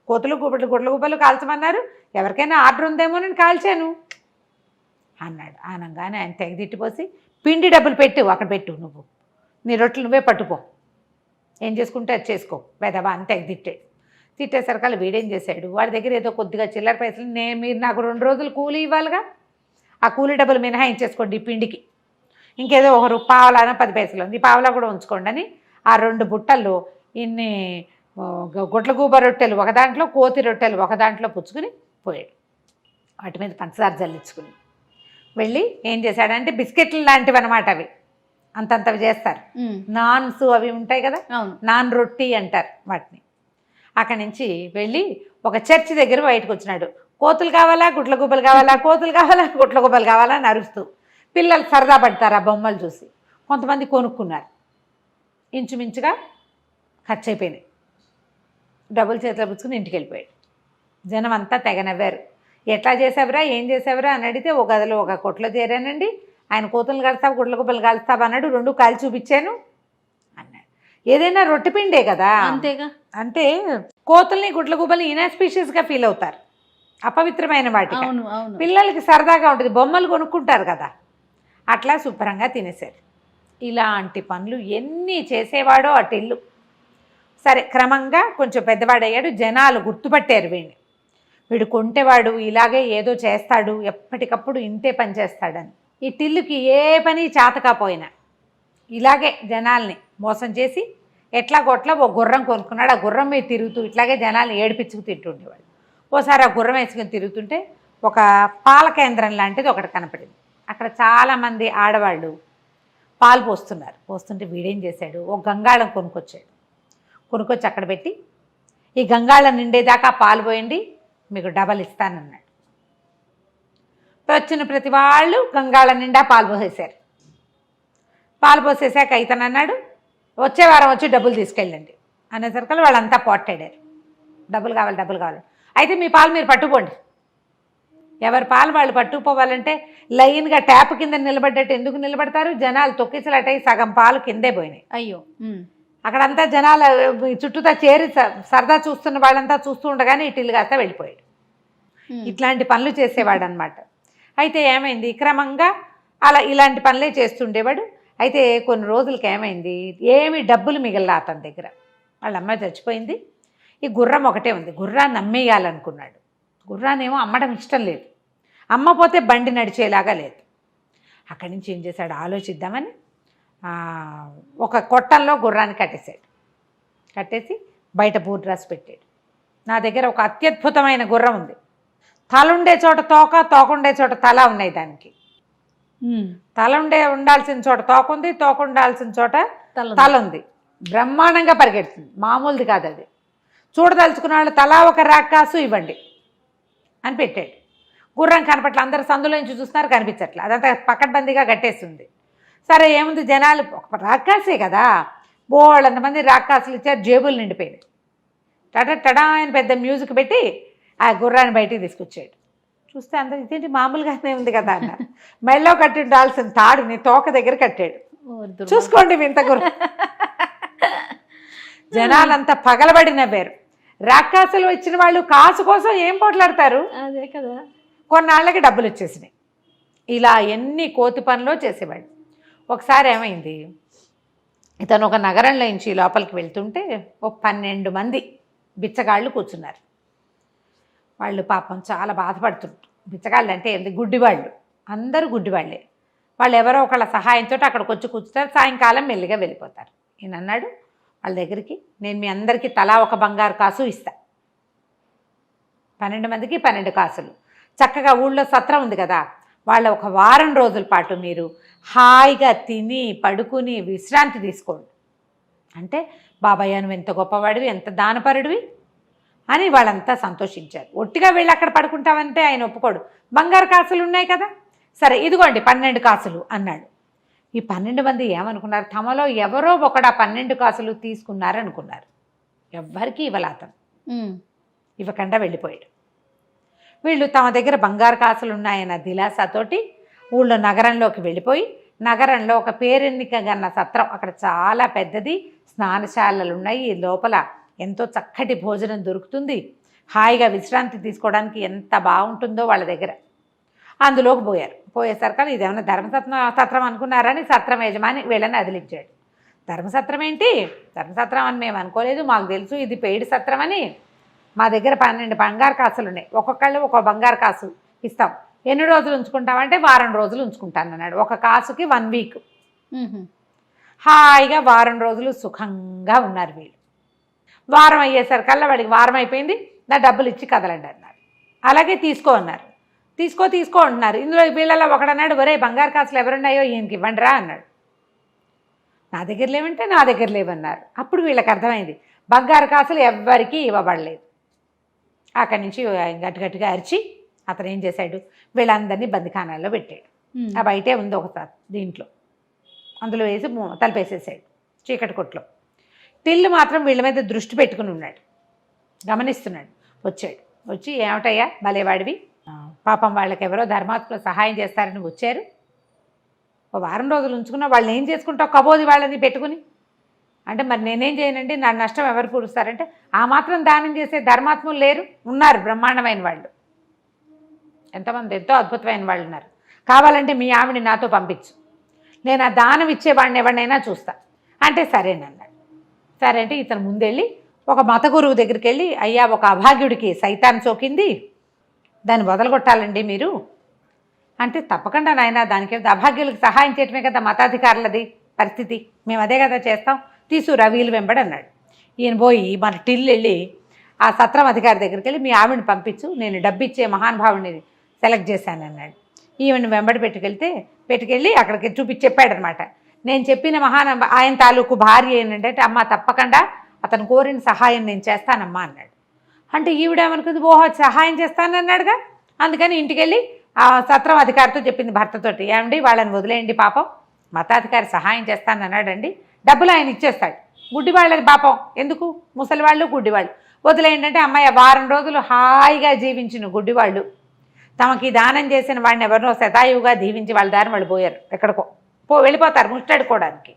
కోతులు గుడ్లగూబలు కాల్చమన్నారు, ఎవరికైనా ఆర్డర్ ఉందేమో నేను కాల్చాను అన్నాడు. అనగానే ఆయన తెగదిట్టిపోసి, పిండి డబ్బులు పెట్టు, అక్కడ పెట్టు, నువ్వు నీ రొట్టెలు నువ్వే పట్టుపో, ఏం చేసుకుంటే అది చేసుకో వెదవా అని తెగదిట్టాడు. తిట్టేసరికల్లా వీడేం చేశాడు, వాడి దగ్గర ఏదో కొద్దిగా చిల్లర పైసలు, మీరు నాకు 2 రోజులు కూలీ ఇవ్వాలిగా, ఆ కూలీ డబ్బులు మినహాయించేసుకోండి ఈ పిండికి, ఇంకేదో ఒక పావలాన 10 పైసలు ఉంది, పావలా కూడా ఉంచుకోండి అని ఆ 2 బుట్టల్లో ఇన్ని గుడ్లగూబ రొట్టెలు ఒక దాంట్లో, కోతి రొట్టెలు ఒక దాంట్లో పుచ్చుకుని పోయాడు. వాటి మీద పంచదార జల్లించుకుని వెళ్ళి ఏం చేశాడంటే, బిస్కెట్లు లాంటివి అనమాట, అవి అంతంతవి చేస్తారు, నాన్స్ అవి ఉంటాయి కదా, నాన్ రొట్టి అంటారు వాటిని. అక్కడి నుంచి వెళ్ళి ఒక చర్చి దగ్గర బయటకు వచ్చినాడు. కోతులు కావాలా, గుడ్లగూబలు కావాలా, కోతులు కావాలా, గుడ్లగూబలు కావాలా అని అరుస్తూ. పిల్లలు సరదా పడతారు ఆ బొమ్మలు చూసి. కొంతమంది కొనుక్కున్నారు. ఇంచుమించుగా ఖర్చు అయిపోయినాయి. డబ్బులు చేతిలో పుచ్చుకుని ఇంటికి వెళ్ళిపోయాడు. జనం అంతా తెగ నవ్వారు. ఎట్లా చేసావురా, ఏం చేసావురా అని అడిగితే, ఒక గదిలో ఒక కొట్లో చేరానండి, ఆయన కోతులు కలుస్తావు గుడ్లగూబలు కలుస్తావు అన్నాడు, 2 కాల్చి చూపించాను అన్నాడు. ఏదైనా రొట్టె పిండే కదా, అంతేగా. అంటే కోతుల్ని గుడ్లగూబలు ఇనాస్పీషియస్గా ఫీల్ అవుతారు, అపవిత్రమైన వాటి. పిల్లలకి సరదాగా ఉంటుంది, బొమ్మలు కొనుక్కుంటారు కదా, అట్లా శుభ్రంగా తినేశారు. ఇలాంటి పనులు ఎన్ని చేసేవాడో అటిల్లు. సరే, క్రమంగా కొంచెం పెద్దవాడయ్యాడు. జనాలు గుర్తుపట్టారు వీడిని, వీడు కొంటేవాడు, ఇలాగే ఏదో చేస్తాడు, ఎప్పటికప్పుడు ఇంతే పని చేస్తాడని. ఈ టిల్లుకి ఏ పని చేతకపోయినా ఇలాగే జనాల్ని మోసం చేసి ఎట్లాగొట్లా ఓ గుర్రం కొనుక్కున్నాడు. ఆ గుర్రం మీద తిరుగుతూ ఇట్లాగే జనాల్ని ఏడిపించుకు తింటుండేవాడు. ఓసారి ఆ గుర్రం వేసుకుని తిరుగుతుంటే ఒక పాల కేంద్రం లాంటిది ఒకటి కనపడింది. అక్కడ చాలామంది ఆడవాళ్ళు పాలు పోస్తున్నారు. పోస్తుంటే వీడేం చేశాడు, ఒక గంగాళం కొనుక్కొచ్చాడు. కొనుక్కొచ్చి అక్కడ పెట్టి, ఈ గంగాళం నిండేదాకా పాలు పోయండి, మీకు డబల్ ఇస్తానన్నాడు. వచ్చిన ప్రతి వాళ్ళు గంగాళం నిండా పాలు పోసేశారు. పాలు పోసేసాక ఇతను అన్నాడు, వచ్చే వారం వచ్చి డబ్బులు తీసుకెళ్ళండి అనేసరికి వాళ్ళంతా పోట్టాడారు. డబ్బులు కావాలి, డబ్బులు కావాలి. అయితే మీ పాలు మీరు పట్టుకోండి. ఎవరి పాలు వాళ్ళు పట్టుకుపోవాలంటే లైన్గా ట్యాప్ కింద నిలబడ్డట్టు ఎందుకు నిలబడతారు, జనాలు తొక్కిసలటై సగం పాలు కిందే పోయినాయి. అయ్యో, అక్కడంతా జనాలు చుట్టూతా చేరి సరదా చూస్తున్న వాళ్ళంతా చూస్తూ ఉండగానే ఇటిల్లు కాస్త వెళ్ళిపోయాడు. ఇట్లాంటి పనులు చేసేవాడు అనమాట. అయితే ఏమైంది, క్రమంగా అలా ఇలాంటి పనులే చేస్తుండేవాడు. అయితే కొన్ని రోజులకి ఏమైంది, ఏమి డబ్బులు మిగల్లా అతని దగ్గర. వాళ్ళ అమ్మాయి చచ్చిపోయింది. ఈ గుర్రం ఒకటే ఉంది. గుర్రాన్ని అమ్మేయాలనుకున్నాడు. గుర్రాన్నేమో అమ్మడం ఇష్టం లేదు. అమ్మపోతే బండి నడిచేలాగా లేదు. అక్కడి నుంచి ఏం చేశాడు ఆలోచిద్దామని ఒక కొట్టంలో గుర్రాన్ని కట్టేశాడు. కట్టేసి బయట బూర్రాసి పెట్టాడు. నా దగ్గర ఒక అత్యద్భుతమైన గుర్రం ఉంది. తల ఉండే చోట తోక, తోక ఉండే చోట తల ఉన్నాయి. దానికి తల ఉండాల్సిన చోట తోక ఉంది, తోక ఉండాల్సిన చోట తల ఉంది. బ్రహ్మాండంగా పరిగెడుతుంది, మామూలుది కాదు అది. చూడదలుచుకున్న వాళ్ళు తలా ఒక రాకాసు ఇవ్వండి అని పెట్టాడు. గుర్రం కనపట్ల, అందరు సందులో నుంచి చూస్తున్నారు, కనిపించట్లే. అదంతా పకడ్బందీగా కట్టేస్తుంది. సరే ఏముంది, జనాలు ఒక రాకాసే కదా, బోళ్ళంతమంది రాకాసులు ఇచ్చారు, జేబులు నిండిపోయినాయి. టడా ఆయన పెద్ద మ్యూజిక్ పెట్టి ఆ గుర్రాన్ని బయటికి తీసుకొచ్చాడు. చూస్తే అందరూ ఇదేంటి మామూలుగానే ఉంది కదా అన్నారు. మెళ్ళో కట్టి ఉండాల్సిన తాడుని తోక దగ్గర కట్టాడు. చూసుకోండి వింత గుర్రం. జనాలంతా పగలబడి నవ్వారు. రాకాసులు ఇచ్చిన వాళ్ళు కాసు కోసం ఏం పోట్లాడతారు? అదే కదా. కొన్నాళ్ళకి డబ్బులు వచ్చేసినాయి. ఇలా ఎన్ని కోతి పనులు చేసేవాడు. ఒకసారి ఏమైంది, ఇతను ఒక నగరంలో నుంచి లోపలికి వెళ్తుంటే ఒక 12 మంది బిచ్చగాళ్ళు కూర్చున్నారు. వాళ్ళు పాపం చాలా బాధపడుతుంటారు. బిచ్చగాళ్ళు అంటే ఏంటి, గుడ్డివాళ్ళు, అందరూ గుడ్డివాళ్ళే. వాళ్ళు ఎవరో ఒకళ్ళ సహాయంతో అక్కడికి వచ్చి కూర్చుంటారు. సాయంకాలం మెల్లిగా వెళ్ళిపోతారు. ఈయన అన్నాడు వాళ్ళ దగ్గరికి, నేను మీ అందరికీ తలా ఒక బంగారు కాసు ఇస్తా. 12 మందికి 12 కాసులు. చక్కగా ఊళ్ళో సత్రం ఉంది కదా, వాళ్ళ ఒక వారం రోజుల పాటు మీరు హాయిగా తిని పడుకుని విశ్రాంతి తీసుకోండి. అంటే బాబాయ్య నువ్వు ఎంత గొప్పవాడివి, ఎంత దానపరుడివి అని వాళ్ళంతా సంతోషించారు. ఒట్టిగా వెళ్ళి అక్కడ పడుకుంటామంటే ఆయన ఒప్పుకోడు. బంగారు కాసులు ఉన్నాయి కదా, సరే ఇదిగోండి 12 కాసులు అన్నాడు. ఈ 12 మంది ఏమనుకున్నారు, తమలో ఎవరో ఒకడా 12 కాసులు తీసుకున్నారనుకున్నారు. ఎవ్వరికీ ఇవ్వలాతను, ఇవ్వకుండా వెళ్ళిపోయాడు. వీళ్ళు తమ దగ్గర బంగారు కాసులు ఉన్నాయన్న దిలాసాతోటి ఊళ్ళో నగరంలోకి వెళ్ళిపోయి, నగరంలో ఒక పేరెన్నిక గన్న సత్రం, అక్కడ చాలా పెద్దది, స్నానశాలలు ఉన్నాయి, లోపల ఎంతో చక్కటి భోజనం దొరుకుతుంది, హాయిగా విశ్రాంతి తీసుకోవడానికి ఎంత బాగుంటుందో వాళ్ళ దగ్గర. అందులోకి పోయారు. పోయేసరికి ఇదేమన్నా ధర్మసత్రం అనుకున్నారని సత్రం యజమాని వీళ్ళని అదిలించాడు. ధర్మసత్రం ఏంటి, ధర్మసత్రం అని మేము అనుకోలేదు, మాకు తెలుసు ఇది పెయిడ్ సత్రం అని. మా దగ్గర 12 బంగారు కాసులు ఉన్నాయి, ఒక్కొక్కళ్ళు ఒక బంగారు కాసు ఇస్తాం. ఎన్ని రోజులు ఉంచుకుంటామంటే వారం రోజులు ఉంచుకుంటాను అన్నాడు. ఒక కాసుకి 1 వీక్. హాయిగా వారం రోజులు సుఖంగా ఉన్నారు వీళ్ళు. వారం అయ్యేసరికల్లా వాడికి వారం అయిపోయింది, నా డబ్బులు ఇచ్చి కదలండి అన్నారు. అలాగే తీసుకో అన్నారు. తీసుకో అంటున్నారు. ఇందులో వీళ్ళలో ఒకడన్నాడు, ఒరే బంగారు కాసులు ఎవరున్నాయో ఈయనకి ఇవ్వండిరా అన్నాడు. నా దగ్గర లేవంటే నా దగ్గర లేవన్నారు. అప్పుడు వీళ్ళకి అర్థమైంది బంగారు కాసులు ఎవ్వరికీ ఇవ్వబడలేదు. అక్కడి నుంచి గట్టిగా అరిచి అతను ఏం చేశాడు, వీళ్ళందరినీ బందిఖానాల్లో పెట్టాడు. ఆ బయటే ఉంది ఒకసారి దీంట్లో, అందులో వేసి తలుపేసేసాడు చీకటి కొట్లో. టిల్లు మాత్రం వీళ్ళ మీద దృష్టి పెట్టుకుని ఉన్నాడు, గమనిస్తున్నాడు. వచ్చాడు, వచ్చి ఏమిటయ్యా భలేవాడివి, పాపం వాళ్ళకి ఎవరో ధర్మాత్మలో సహాయం చేస్తారని వచ్చారు, ఒక వారం రోజులు ఉంచుకున్నా వాళ్ళని ఏం చేసుకుంటావు కబోది వాళ్ళని పెట్టుకుని అంటే, మరి నేనేం చేయనండి, నా నష్టం ఎవరు పూడుస్తారంటే, ఆ మాత్రం దానం చేసే ధర్మాత్ములు లేరు, ఉన్నారు బ్రహ్మాండమైన వాళ్ళు, ఎంతమంది ఎంతో అద్భుతమైన వాళ్ళు ఉన్నారు. కావాలంటే మీ ఆవిడని నాతో పంపించు, నేను ఆ దానం ఇచ్చేవాడిని ఎవరినైనా చూస్తా అంటే సరేనన్నాడు. సరే అంటే ఇతను ముందెళ్ళి ఒక మత గురువు దగ్గరికి వెళ్ళి, అయ్యా ఒక అభాగ్యుడికి సైతాన్ సోకింది, దాన్ని వదలగొట్టాలండి మీరు అంటే, తప్పకుండా నాయన దానికి అభాగ్యులకు సహాయం చేయటమే కదా మతాధికారులది పరిస్థితి, మేము అదే కదా చేస్తాం, తీసుకురా వీలు వెంబడి అన్నాడు. ఈయన పోయి మన టిల్లు వెళ్ళి ఆ సత్రం అధికారి దగ్గరికి వెళ్ళి, మీ ఆవిడని పంపించు, నేను డబ్బిచ్చే మహానుభావుని సెలెక్ట్ చేశాను అన్నాడు. ఈవిని వెంబడి పెట్టుకెళ్ళి అక్కడికి చెప్పాడనమాట. నేను చెప్పిన ఆయన తాలూకు భార్య ఏంటంటే, అమ్మ తప్పకుండా అతను కోరిన సహాయం నేను చేస్తానమ్మా అన్నాడు. అంటే ఈవిడేమనుకుంది, ఓహో సహాయం చేస్తానన్నాడుగా, అందుకని ఇంటికి వెళ్ళి ఆ సత్రం అధికారితో చెప్పింది భర్తతోటి, ఏమండి వాళ్ళని వదిలేయండి, పాపం మతాధికారి సహాయం చేస్తానన్నాడండి, డబ్బులు ఆయన ఇచ్చేస్తాడు, గుడ్డివాళ్ళది పాపం ఎందుకు, ముసలివాళ్ళు గుడ్డివాళ్ళు వదిలేయండి అంటే, అమ్మాయి వారం రోజులు హాయిగా జీవించిన గుడ్డివాళ్ళు తమకి దానం చేసిన వాడిని ఎవరినో శతాయువుగా దీవించి వాళ్ళ దారిని వాళ్ళు పోయారు, ఎక్కడికో వెళ్ళిపోతారు ముష్టడుకోవడానికి.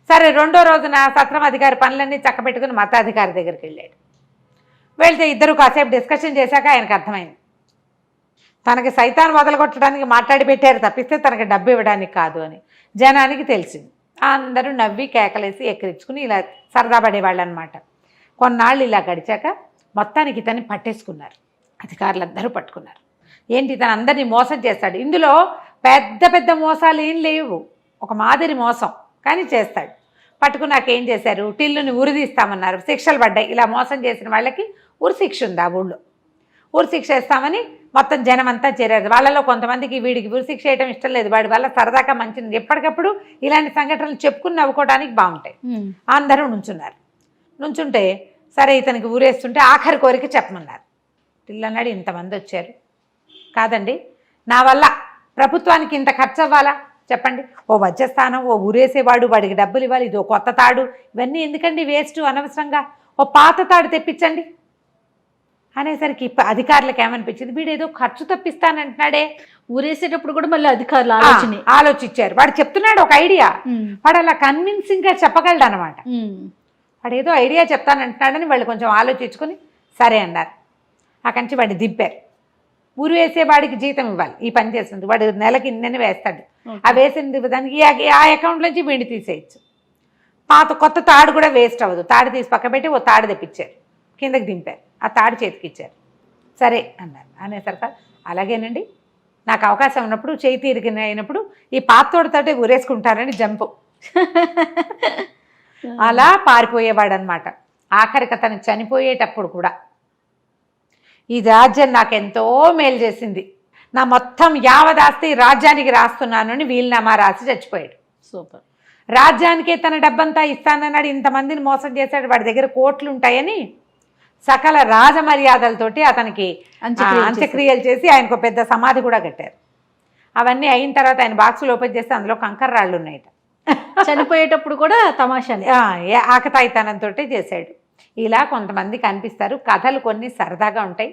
సరే రెండో రోజున సత్రం అధికారి పనులన్నీ చక్కబెట్టుకుని మతాధికారి దగ్గరికి వెళ్ళాడు. వెళ్తే ఇద్దరు కాసేపు డిస్కషన్ చేశాక ఆయనకు అర్థమైంది, తనకి సైతాన్ వదలగొట్టడానికి మాట్లాడి పెట్టారు తప్పిస్తే తనకి డబ్బు ఇవ్వడానికి కాదు అని జనానికి తెలిసింది. అందరూ నవ్వి కేకలేసి ఎక్కిరించుకుని ఇలా సరదా పడేవాళ్ళు అనమాట. కొన్నాళ్ళు ఇలా గడిచాక మొత్తానికి ఇతన్ని పట్టేసుకున్నారు, అధికారులందరూ పట్టుకున్నారు. ఏంటి, ఇతను అందరినీ మోసం చేస్తాడు. ఇందులో పెద్ద పెద్ద మోసాలు ఏం లేవు, ఒక మాదిరి మోసం కానీ చేస్తాడు. పట్టుకున్నాక ఏం చేశారు, టిల్లుని ఉరిదీస్తామన్నారు, శిక్షలు పడ్డాయి. ఇలా మోసం చేసిన వాళ్ళకి ఉరి శిక్ష ఉంది ఆ ఊళ్ళో. ఉరి శిక్ష వేస్తామని మొత్తం జనం అంతా చేరారు. వాళ్ళలో కొంతమందికి వీడికి ఉరి శిక్ష వేయడం ఇష్టం లేదు, వాడి వల్ల సరదాగా మంచిది, ఎప్పటికప్పుడు ఇలాంటి సంఘటనలు చెప్పుకుని నవ్వుకోవడానికి బాగుంటాయి. అందరూ నుంచుంటే సరే ఇతనికి ఊరేస్తుంటే ఆఖరి కోరిక చెప్పమన్నారు. టిల్లు అన్నాడు, ఇంతమంది వచ్చారు కాదండి, నా వల్ల ప్రభుత్వానికి ఇంత ఖర్చు అవ్వాలా చెప్పండి, ఓ వజ్రస్థానం, ఓ ఊరేసేవాడు, వాడికి డబ్బులు ఇవ్వాలి, ఇదో కొత్త తాడు, ఇవన్నీ ఎందుకండి వేస్ట్ అనవసరంగా, ఓ పాత తాడు తెప్పించండి అనేసరికి అధికారులకు ఏమనిపించింది, వీడు ఏదో ఖర్చు తప్పిస్తానంటున్నాడే. ఊరేసేటప్పుడు కూడా మళ్ళీ అధికారులు ఆలోచించారు. వాడు చెప్తున్నాడు ఒక ఐడియా, వాడు అలా కన్విన్సింగ్ గా చెప్పగలడు అనమాట. వాడు ఏదో ఐడియా చెప్తానంటున్నాడని వాళ్ళు కొంచెం ఆలోచించుకొని సరే అన్నారు. అక్కడి నుంచి వాడిని దింపారు. ఊరు వేసేవాడికి జీతం ఇవ్వాలి, ఈ పని చేస్తుంది, వాడు నెలకి ఇన్నని వేస్తాడు. ఆ వేసిన దానికి ఆ అకౌంట్ నుంచి వీడిని తీసేయచ్చు. కొత్త తాడు కూడా వేస్ట్ అవ్వదు. తాడు తీసి పక్క పెట్టి ఓ తాడు తెప్పించారు, కిందకి దింపారు, ఆ తాడు చేతికి ఇచ్చారు. సరే అన్నారు. అనేసరికి అలాగేనండి, నాకు అవకాశం ఉన్నప్పుడు చేయి తీరిగిన అయినప్పుడు ఈ పాతోడితోటే ఊరేసుకుంటారని జంపు. అలా పారిపోయేవాడు అనమాట. ఆఖరికి అతను చనిపోయేటప్పుడు కూడా ఈ రాజ్యం నాకెంతో మేలు చేసింది, నా మొత్తం యావదాస్తి రాజ్యానికి రాస్తున్నాను అని వీలునామా రాసి చచ్చిపోయాడు. సూపర్. రాజ్యానికే తన డబ్బంతా ఇస్తానన్నాడు, ఇంతమందిని మోసం చేశాడు, వాడి దగ్గర కోట్లు ఉంటాయని సకల రాజమర్యాదలతోటి అతనికి అంత్యక్రియలు చేసి ఆయనకు పెద్ద సమాధి కూడా కట్టారు. అవన్నీ అయిన తర్వాత ఆయన బాక్సులు ఓపెన్ చేస్తే అందులో కంకర రాళ్ళు ఉన్నాయట. చనిపోయేటప్పుడు కూడా తమాషానే, ఆకతాయితనంతో చేశాడు. ఇలా కొంతమంది కనిపిస్తారు. కథలు కొన్ని సరదాగా ఉంటాయి,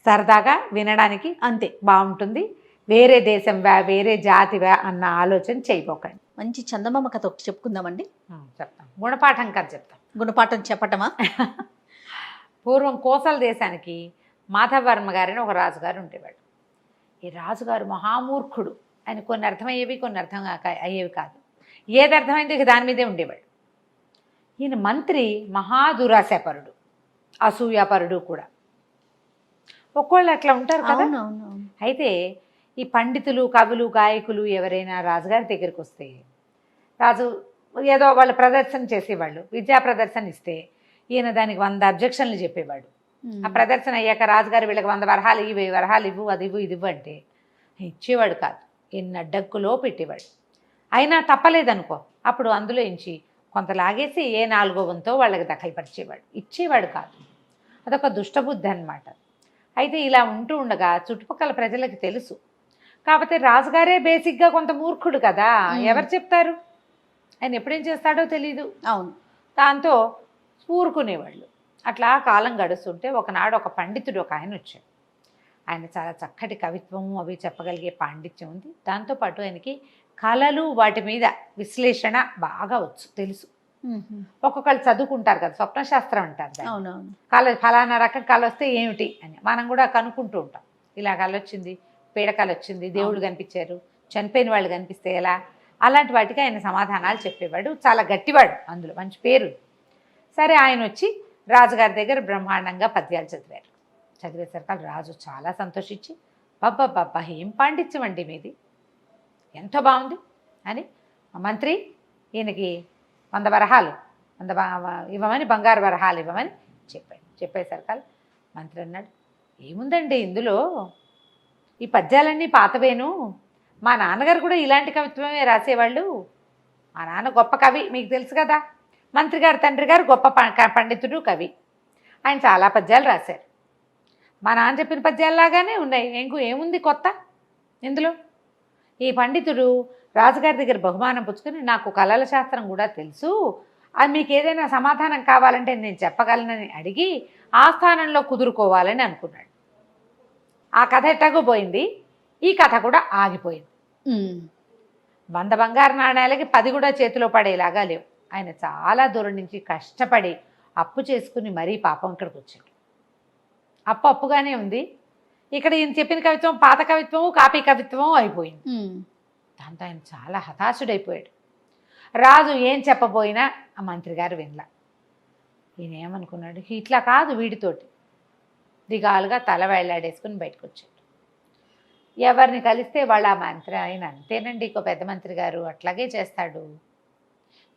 సరదాగా వినడానికి అంతే బాగుంటుంది. వేరే దేశం వేరే జాతివా అన్న ఆలోచన చేయబోకండి. మంచి చందమామ కథ ఒకటి చెప్పుకుందామండి. చెప్తాం, గుణపాఠం కథ చెప్తాం. గుణపాఠం చెప్పటమా? పూర్వం కోసల దేశానికి మాధవర్మ గారిని ఒక రాజుగారు ఉండేవాడు. ఈ రాజుగారు మహామూర్ఖుడు. ఆయన కొన్ని అర్థమయ్యేవి, కొన్ని అర్థం అయ్యేవి కాదు. ఏది అర్థమైంది ఇక దాని మీదే ఉండేవాడు. ఈయన మంత్రి మహాదురాశాపరుడు, అసూయాపరుడు కూడా. ఒక్కోళ్ళు అట్లా ఉంటారు కదా. అయితే ఈ పండితులు, కవులు, గాయకులు ఎవరైనా రాజుగారి దగ్గరికి వస్తే రాజు ఏదో వాళ్ళు ప్రదర్శన చేసేవాళ్ళు, విద్యా ప్రదర్శన ఇస్తే ఈయన దానికి 100 అబ్జెక్షన్లు చెప్పేవాడు. ఆ ప్రదర్శన అయ్యాక రాజుగారు వీళ్ళకి 100 వరహాలు ఇవి, 1000 వరహాలు ఇవ్వు, అది ఇవ్వు, ఇది ఇవ్వు అంటే ఇచ్చేవాడు కాదు. ఎన్ని అడ్డంకులో పెట్టేవాడు. అయినా తప్పలేదనుకో, అప్పుడు అందులో ఇంచి కొంత లాగేసి ఏ 4వ వంతో వాళ్ళకి దఖలుపరిచేవాడు, ఇచ్చేవాడు కాదు. అదొక దుష్టబుద్ధి అన్నమాట. అయితే ఇలా ఉంటూ ఉండగా చుట్టుపక్కల ప్రజలకు తెలుసు. కాకపోతే రాజుగారే బేసిక్గా కొంత మూర్ఖుడు కదా, ఎవరు చెప్తారు, ఆయన ఎప్పుడేం చేస్తాడో తెలీదు. అవును. దాంతో ఊరుకునేవాళ్ళు. అట్లా కాలం గడుస్తుంటే ఒకనాడు ఒక పండితుడు ఒక ఆయన వచ్చాడు. ఆయన చాలా చక్కటి కవిత్వము అవి చెప్పగలిగే పాండిత్యం ఉంది. దాంతోపాటు ఆయనకి కళలు, వాటి మీద విశ్లేషణ బాగా తెలుసు. ఒక్కొక్కళ్ళు చదువుకుంటారు కదా, స్వప్నశాస్త్రం అంటారు. కళ ఫలానా రకం కళ వస్తే ఏమిటి అని మనం కూడా కనుక్కుంటూ ఉంటాం. ఇలా కళ వచ్చింది, పీడకళ వచ్చింది, దేవుళ్ళు కనిపించారు, చనిపోయిన వాళ్ళు కనిపిస్తే ఎలా, అలాంటి వాటికి ఆయన సమాధానాలు చెప్పేవాడు. చాలా గట్టివాడు, అందులో మంచి పేరు. సరే ఆయన వచ్చి రాజుగారి దగ్గర బ్రహ్మాండంగా పద్యాలు చదివారు. చదివేసరికి రాజు చాలా సంతోషించి, బాబ్బా ఏం పాండిత్యం అండి మీది, ఎంతో బాగుంది అని మంత్రి ఈయనకి 100 వరహాలు ఇవ్వమని, బంగారు వరహాలు ఇవ్వమని చెప్పేసరికి మంత్రి అన్నాడు, ఏముందండి ఇందులో, ఈ పద్యాలన్నీ పాతవేను, మా నాన్నగారు కూడా ఇలాంటి కవిత్వమే రాసేవాళ్ళు, మా నాన్న గొప్ప కవి మీకు తెలుసు కదా, మంత్రి గారు తండ్రి గారు గొప్ప పండితుడు, కవి, ఆయన చాలా పద్యాలు రాశారు, మా నాన్న చెప్పిన పద్యాల్లాగానే ఉన్నాయి, ఏముంది కొత్త ఇందులో. ఈ పండితుడు రాజుగారి దగ్గర బహుమానం పుచ్చుకొని నాకు కళల శాస్త్రం కూడా తెలుసు, అది మీకు ఏదైనా సమాధానం కావాలంటే నేను చెప్పగలనని అడిగి ఆ స్థానంలో కుదురుకోవాలని అనుకున్నాడు. ఆ కథ ఎట్టాగో పోయింది, ఈ కథ కూడా ఆగిపోయింది. 100 బంగారు నాణ్యాలకి 10 కూడా చేతిలో పడేలాగా లేవు. ఆయన చాలా దూరం నుంచి కష్టపడి అప్పు చేసుకుని మరీ పాపం ఇక్కడికి వచ్చాడు. అప్పుగానే ఉంది. ఇక్కడ ఈయన చెప్పిన కవిత్వం పాత కవిత్వము, కాపీ కవిత్వము అయిపోయింది. దాంతో ఆయన చాలా హతాశుడైపోయాడు. రాజు ఏం చెప్పబోయినా ఆ మంత్రి గారు వినలా. ఈయన ఏమనుకున్నాడు, ఇట్లా కాదు వీడితోటి దిగాలుగా తల వేళ్లాడేసుకుని బయటకు వచ్చాడు. ఎవరిని కలిస్తే వాళ్ళ ఆ మంత్రి ఆయన అంతేనండి, ఇంకో పెద్ద మంత్రి గారు అట్లాగే చేస్తాడు,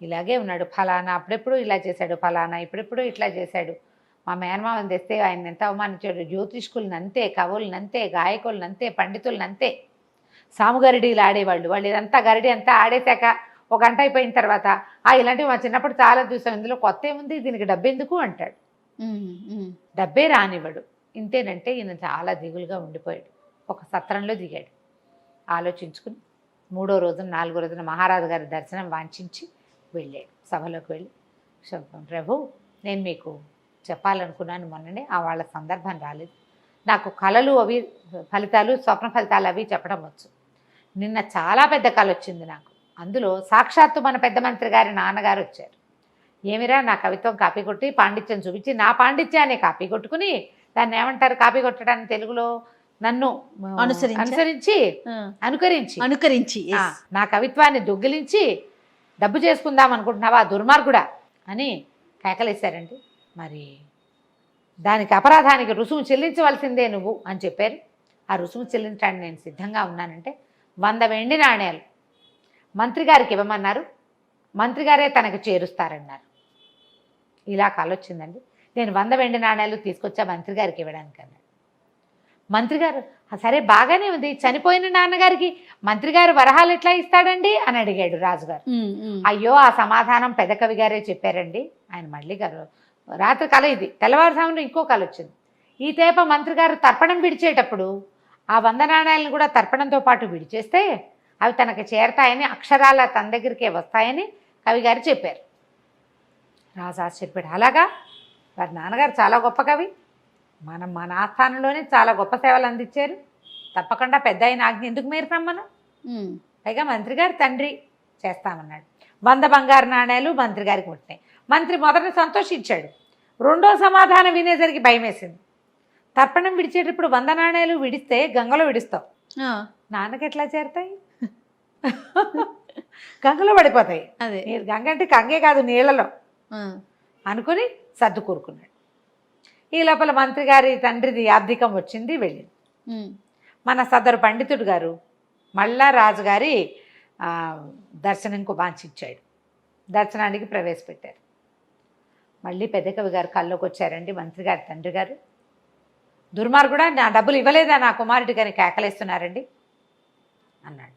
ఇలాగే ఉన్నాడు, ఫలానా అప్పుడెప్పుడు ఇలా చేశాడు, ఫలానా ఇప్పుడెప్పుడు ఇట్లా చేశాడు, మా మేనమామని తెస్తే ఆయన ఎంత అవమానించాడు, జ్యోతిష్కులను అంతే, కవులను అంతే, గాయకులను అంతే, పండితులను అంతే, సాముగరిడీలు ఆడేవాళ్ళు, వాళ్ళు ఇదంతా గరిడి అంతా ఆడేశాక ఒక గంట అయిపోయిన తర్వాత ఇలాంటివి మా చిన్నప్పుడు చాలా చూసాం, ఇందులో కొత్త ఏముంది, దీనికి డబ్బెందుకు అంటాడు. డబ్బే రానివ్వడు. ఇంతేనంటే ఈయన చాలా దిగులుగా ఉండిపోయాడు. ఒక సత్రంలో దిగాడు. ఆలోచించుకుని 3వ రోజున 4వ రోజున మహారాజు గారి దర్శనం వాంఛించి వెళ్ళాడు. సభలోకి వెళ్ళి, ప్రభు నేను మీకు చెప్పాలనుకున్నాను, మొన్ననే వాళ్ళ సందర్భం రాలేదు, నాకు కళలు అవి ఫలితాలు, స్వప్న ఫలితాలు అవి చెప్పడం వచ్చు. నిన్న చాలా పెద్ద కళ వచ్చింది నాకు. అందులో సాక్షాత్తు మన పెద్ద మంత్రి గారి నాన్నగారు వచ్చారు. ఏమిరా, నా కవిత్వం కాపీ కొట్టి పాండిత్యం చూపించి నా పాండిత్యాన్ని కాపీ కొట్టుకుని, దాన్ని ఏమంటారు కాపీ కొట్టడానికి తెలుగులో, నన్ను అనుకరించి నా కవిత్వాన్ని దొంగిలించి డబ్బు చేసుకుందాం అనుకుంటున్నావా దుర్మార్గుడా అని కేకలేశారండి. మరి దానికి అపరాధానికి రుసుము చెల్లించవలసిందే నువ్వు అని చెప్పారు. ఆ రుసుము చెల్లించడానికి నేను సిద్ధంగా ఉన్నానంటే 100 వెండి నాణేలు మంత్రి గారికి ఇవ్వమన్నారు, మంత్రి గారే తనకు చేరుస్తారన్నారు. ఇలా కాలొచ్చిందండి. నేను 100 వెండి నాణేలు తీసుకొచ్చా మంత్రి గారికి ఇవ్వడానికి అన్నాడు. మంత్రి గారు సరే బాగానే ఉంది, చనిపోయిన నాన్నగారికి మంత్రి గారు వరహాలు ఎట్లా ఇస్తాడండి అని అడిగాడు రాజుగారు. అయ్యో ఆ సమాధానం పెద్ద కవి గారే చెప్పారండి. ఆయన మళ్ళీ గారు రాత్రి కళ ఇది, తెల్లవారుజామున ఇంకో కళ వచ్చింది. ఈ తేప మంత్రి గారు తర్పణం విడిచేటప్పుడు ఆ 100 నాణేలను కూడా తర్పణంతో పాటు విడిచేస్తే అవి తనకు చేరతాయని, అక్షరాల తన దగ్గరికే వస్తాయని కవిగారు చెప్పారు. రాజు ఆశ్చర్యపోయాడు. అలాగా, వారి నాన్నగారు చాలా గొప్ప కవి, మన ఆస్థానంలోనే చాలా గొప్ప సేవలు అందించారు, తప్పకుండా పెద్ద అయిన ఆజ్ఞ ఎందుకు మీరుతాం మనం, పైగా మంత్రి గారు తండ్రి, చేస్తామన్నాడు. 100 బంగారు నాణేలు మంత్రి గారికి పుట్టినాయి. మంత్రి మొదట సంతోషించాడు. రెండో సమాధానం వినేసరికి భయం వేసింది. తర్పణం విడిచేటప్పుడు 100 నాణేలు విడిస్తే గంగలో విడుస్తావు, నాన్నకి ఎట్లా చేరుతాయి, గంగలో పడిపోతాయి. అదే గంగ అంటే కంగే కాదు, నీళ్ళలో అనుకుని సర్దు కూరుకున్నాడు. ఈ లోపల మంత్రి గారి తండ్రిది ఆర్థికం వచ్చింది, వెళ్ళింది. మన సదరు పండితుడు గారు మళ్ళా రాజుగారి దర్శనంకు వాంఛించాడు. దర్శనానికి ప్రవేశపెట్టారు. మళ్ళీ పెద్ద కవి గారు కల్లోకి వచ్చారండి మంత్రి గారి తండ్రి గారు. దుర్మార్గుడా, నా డబ్బులు ఇవ్వలేదా నా కుమారుడి గారిని కేకలేస్తున్నారండి అన్నాడు.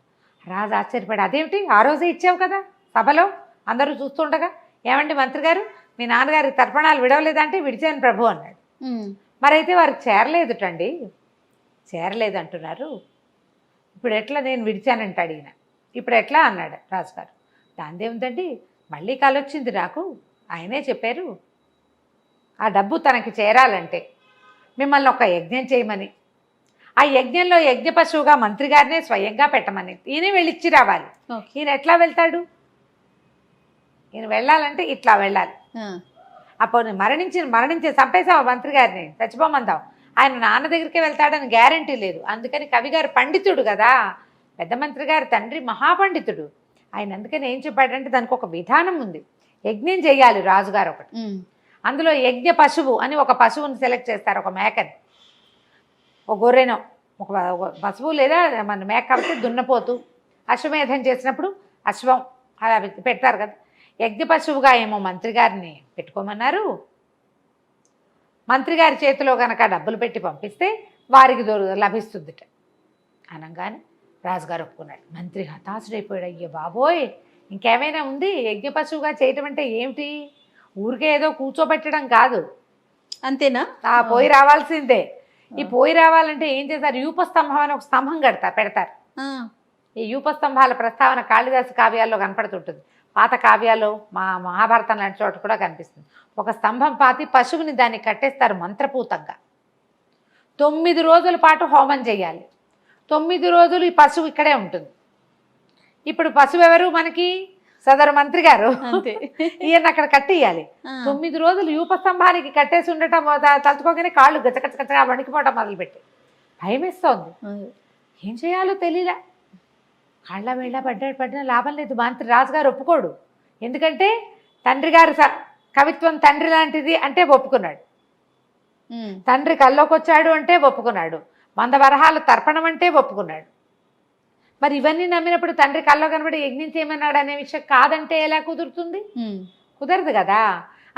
రాజు ఆశ్చర్యపడి, అదేమిటి ఆ రోజే ఇచ్చావు కదా సభలో అందరూ చూస్తుండగా, ఏమండి మంత్రి గారు మీ నాన్నగారి తర్పణాలు విడవలేదంటే విడిచాను ప్రభు అన్నాడు. మరైతే వారికి చేరలేదుటండి, చేరలేదు అంటున్నారు, ఇప్పుడు ఎట్లా, నేను విడిచానంటే అడిగిన, ఇప్పుడు ఎట్లా అన్నాడు రాజుగారు. దాందేముందండి, మళ్ళీ కాలొచ్చింది నాకు, ఆయనే చెప్పారు ఆ డబ్బు తనకి చేరాలంటే మిమ్మల్ని ఒక యజ్ఞం చేయమని, ఆ యజ్ఞంలో యజ్ఞ పశువుగా మంత్రి గారినే స్వయంగా పెట్టమని, ఈయన వెళ్ళిచ్చి రావాలి. ఈయన ఎట్లా వెళ్తాడు, ఈయన వెళ్ళాలంటే ఇట్లా వెళ్ళాలి. అప్పుడు మరణించి చంపేసావు మంత్రి గారిని, చచ్చిపోమందాం, ఆయన నాన్న దగ్గరికే వెళ్తాడని గ్యారంటీ లేదు. అందుకని కవిగారు పండితుడు కదా, పెద్ద మంత్రి గారి తండ్రి మహాపండితుడు, ఆయన అందుకని ఏం చెప్పాడంటే దానికి ఒక విధానం ఉంది, యజ్ఞం చేయాలి రాజుగారు ఒకటి. అందులో యజ్ఞ పశువు అని ఒక పశువుని సెలెక్ట్ చేస్తారు, ఒక మేకని, ఒక గొర్రెనో, ఒక పశువు లేదా మన మేక కాబట్టి దున్నపోతు, అశ్వమేధం చేసినప్పుడు అశ్వం అలా పెడతారు కదా. యజ్ఞ పశువుగా ఏమో మంత్రి గారిని పెట్టుకోమన్నారు. మంత్రి గారి చేతిలో కనుక డబ్బులు పెట్టి పంపిస్తే వారికి లభిస్తుందిట అనగానే రాజుగారు ఒప్పుకున్నాడు. మంత్రి హతాశుడైపోయాడు. అయ్యో బాబోయ్, ఇంకేమైనా ఉంది, యజ్ఞ పశువుగా చేయటం అంటే ఏమిటి, ఊరికే ఏదో కూర్చోబెట్టడం కాదు, అంతేనా, పోయి రావాల్సిందే. ఈ పోయి రావాలంటే ఏం చేస్తారు, యూపస్తంభం అని ఒక స్తంభం పెడతారు. ఈ యూపస్తంభాల ప్రస్తావన కాళిదాసు కావ్యాల్లో కనపడుతుంటుంది, పాత కావ్యాల్లో మహాభారతం లాంటి చోట కూడా కనిపిస్తుంది. ఒక స్తంభం పాతి పశువుని దాన్ని కట్టేస్తారు మంత్రపూతంగా. 9 రోజుల పాటు హోమం చేయాలి. 9 రోజులు ఈ పశువు ఇక్కడే ఉంటుంది. ఇప్పుడు పశువు ఎవరు మనకి, సదరు మంత్రి గారు, ఈయన అక్కడ కట్టేయాలి. 9 రోజులు యూపస్తంభానికి కట్టేసి ఉండటం తలుచుకోగానే కాళ్ళు గచ్చగచ్చగచ్చగా వణికిపోవటం మొదలుపెట్టి భయం వేస్తోంది. ఏం చేయాలో తెలియలే. కాళ్ళ వేళ్ళ పడ్డా లాభం లేదు. మంత్రి రాజుగారు ఒప్పుకోడు. ఎందుకంటే తండ్రి గారు కవిత్వం తండ్రి లాంటిది అంటే ఒప్పుకున్నాడు. తండ్రి కల్లోకి వచ్చాడు అంటే ఒప్పుకున్నాడు. 100 వరహాలు తర్పణం అంటే ఒప్పుకున్నాడు. మరి ఇవన్నీ నమ్మినప్పుడు తండ్రి కల్లో కనబడి యజ్ఞం చేయమన్నాడు అనే విషయం కాదంటే ఎలా కుదురుతుంది? కుదరదు కదా.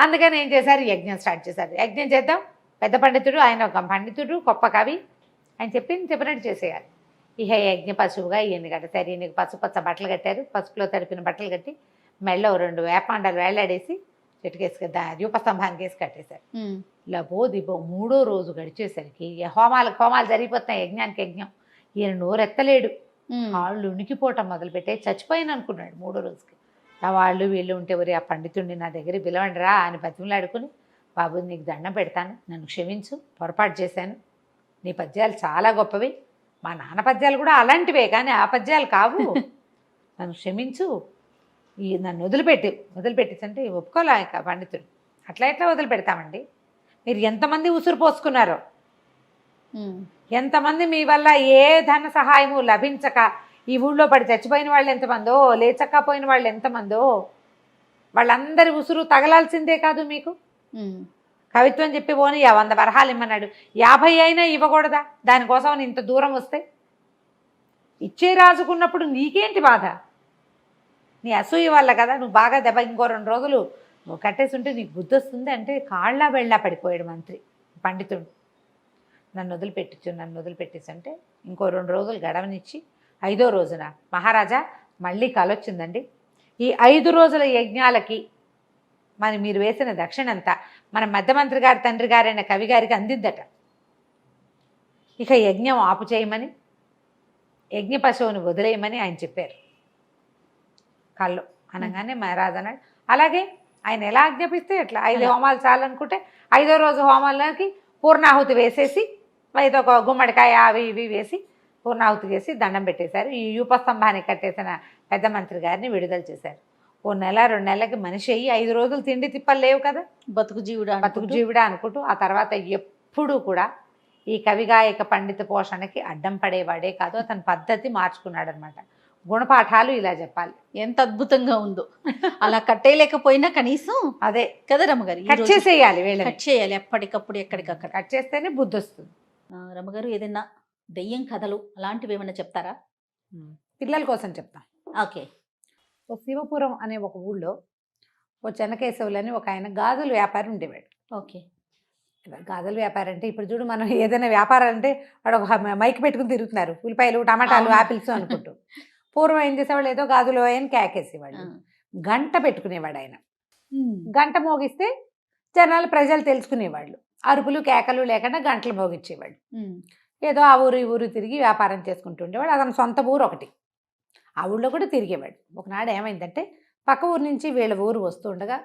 అందుకని ఏం చేశారు, యజ్ఞం స్టార్ట్ చేశారు. యజ్ఞం చేద్దాం, పెద్ద పండితుడు, ఆయన ఒక పండితుడు, గొప్ప కవి, ఆయన చెప్పినట్టు చేసేయాలి. ఇహ యజ్ఞ పశువుగా ఈయన కట్టారు. ఈయనకి పసుపచ్చ బట్టలు కట్టారు, పసుపులో తడిపిన బట్టలు కట్టి మెళ్ళో 2 వేపాండాలు వేలాడేసి చెట్టుకేసి దీపస్తంభానికి వేసి కట్టేశారు. లబో దిబో 3వ రోజు గడిచేసరికి హోమాలు జరిగిపోతున్నాయి, యజ్ఞానికి యజ్ఞం. ఈయన నోరెత్తలేడు, వాళ్ళు ఉనికిపోవటం మొదలుపెట్టే చచ్చిపోయాను అనుకున్నాడు 3వ రోజుకి. ఆ వాళ్ళు వీళ్ళు ఉంటే ఎవరి ఆ పండితుడిని నా దగ్గర పిలవండి రా అని బతిమలాడుకుని, బాబు నీకు దండం పెడతాను, నన్ను క్షమించు, పొరపాటు చేశాను, నీ పద్యాలు చాలా గొప్పవి, మా నాన్న పద్యాలు కూడా అలాంటివే కానీ ఆ పద్యాలు కావు, నన్ను క్షమించు, నన్ను వదిలిపెట్టేసంటే ఒప్పుకోలే పండితుడు. ఎట్లా వదిలిపెడతామండి? మీరు ఎంతమంది ఉసురు పోసుకున్నారో, ఎంతమంది మీ వల్ల ఏ ధన సహాయము లభించక ఈ ఊళ్ళో పడి చచ్చిపోయిన వాళ్ళు ఎంతమందో, లేచక్కపోయిన వాళ్ళు ఎంతమందో, వాళ్ళందరి ఉసురు తగలాల్సిందే కాదు మీకు. కవిత్వం చెప్పి పోనీ 100 వరహాలు ఇమ్మన్నాడు, 50 అయినా ఇవ్వకూడదా? దానికోసం ఇంత దూరం వస్తే ఇచ్చే రాజుకున్నప్పుడు నీకేంటి బాధ? నీ అసూయ వల్ల కదా, నువ్వు బాగా దెబ్బ ఇంకో 2 రోజులు నువ్వు కట్టేసి ఉంటే నీకు బుద్ధి వస్తుంది అంటే కాళ్ళ వెళ్ళా పడిపోయాడు మంత్రి పండితుడు. నన్ను వదిలిపెట్టేసి అంటే ఇంకో 2 రోజులు గడవనిచ్చి 5వ రోజున మహారాజా మళ్ళీ కలొచ్చిందండి, ఈ 5 రోజుల యజ్ఞాలకి మీరు వేసిన దక్షిణంతా మన మధ్యమంత్రి గారి తండ్రి గారైన కవి గారికి అందిద్దట. ఇక యజ్ఞం ఆపు చేయమని, యజ్ఞ పశువుని వదిలేయమని ఆయన చెప్పారు కళ్ళు అనగానే మహారాజు అన్నాడు, అలాగే ఆయన ఎలా ఆజ్ఞాపిస్తే ఎట్లా 5 హోమాలు చాలనుకుంటే 5వ రోజు హోమాలకి పూర్ణాహుతి వేసేసి ఏదో ఒక గుమ్మడికాయ అవి ఇవి వేసి పూర్ణాహుతి చేసి దండం పెట్టేశారు. ఈ యూపస్తంభానికి కట్టేసిన పెద్ద మంత్రి గారిని విడుదల చేశారు. 1 నెల 2 నెలలకి మనిషి అయ్యి 5 రోజులు తిండి తిప్పలు లేవు కదా, బతుకు జీవుడా అనుకుంటూ ఆ తర్వాత ఎప్పుడూ కూడా ఈ కవిగాయక పండిత పోషణకి అడ్డం పడేవాడే కాదు, అతని పద్ధతి మార్చుకున్నాడు అనమాట. గుణపాఠాలు ఇలా చెప్పాలి. ఎంత అద్భుతంగా ఉందో. అలా కట్టేయలేకపోయినా కనీసం అదే కదా రమ్మగారు, కట్ చేసేయాలి, కట్ చేయాలి ఎప్పటికప్పుడు, ఎక్కడికక్కడ కట్ చేస్తేనే బుద్ధి వస్తుంది. రమ్మగారు ఏదైనా దెయ్యం కథలు అలాంటివి ఏమైనా చెప్తారా? పిల్లల కోసం చెప్తాం. ఓకే. ఓ శివపురం అనే ఒక ఊళ్ళో ఓ చెన్నకేశవులని ఒక ఆయన గాజుల వ్యాపారి ఉండేవాడు. ఓకే. గాజుల వ్యాపారం అంటే ఇప్పుడు చూడు, మనం ఏదైనా వ్యాపారం అంటే వాడు ఒక మైక్ పెట్టుకుని తిరుగుతున్నారు, ఉల్లిపాయలు టమాటాలు ఆపిల్స్ అనుకుంటూ. పూర్వం ఏం చేసేవాళ్ళు, ఏదో గాజులు ఆయన కేకేసేవాడు, గంట పెట్టుకునేవాడు ఆయన. గంట మోగిస్తే ప్రజలు తెలుసుకునేవాళ్ళు, అరుపులు కేకలు లేకుండా గంటలు మోగించేవాడు. ఏదో ఆ ఊరు ఈ ఊరు తిరిగి వ్యాపారం చేసుకుంటూ ఉండేవాడు. అతని సొంత ఊరు ఒకటి, ఆ ఊళ్ళో కూడా తిరిగేవాడు. ఒకనాడు ఏమైందంటే పక్క ఊరు నుంచి వీళ్ళ ఊరు వస్తూ ఉండగా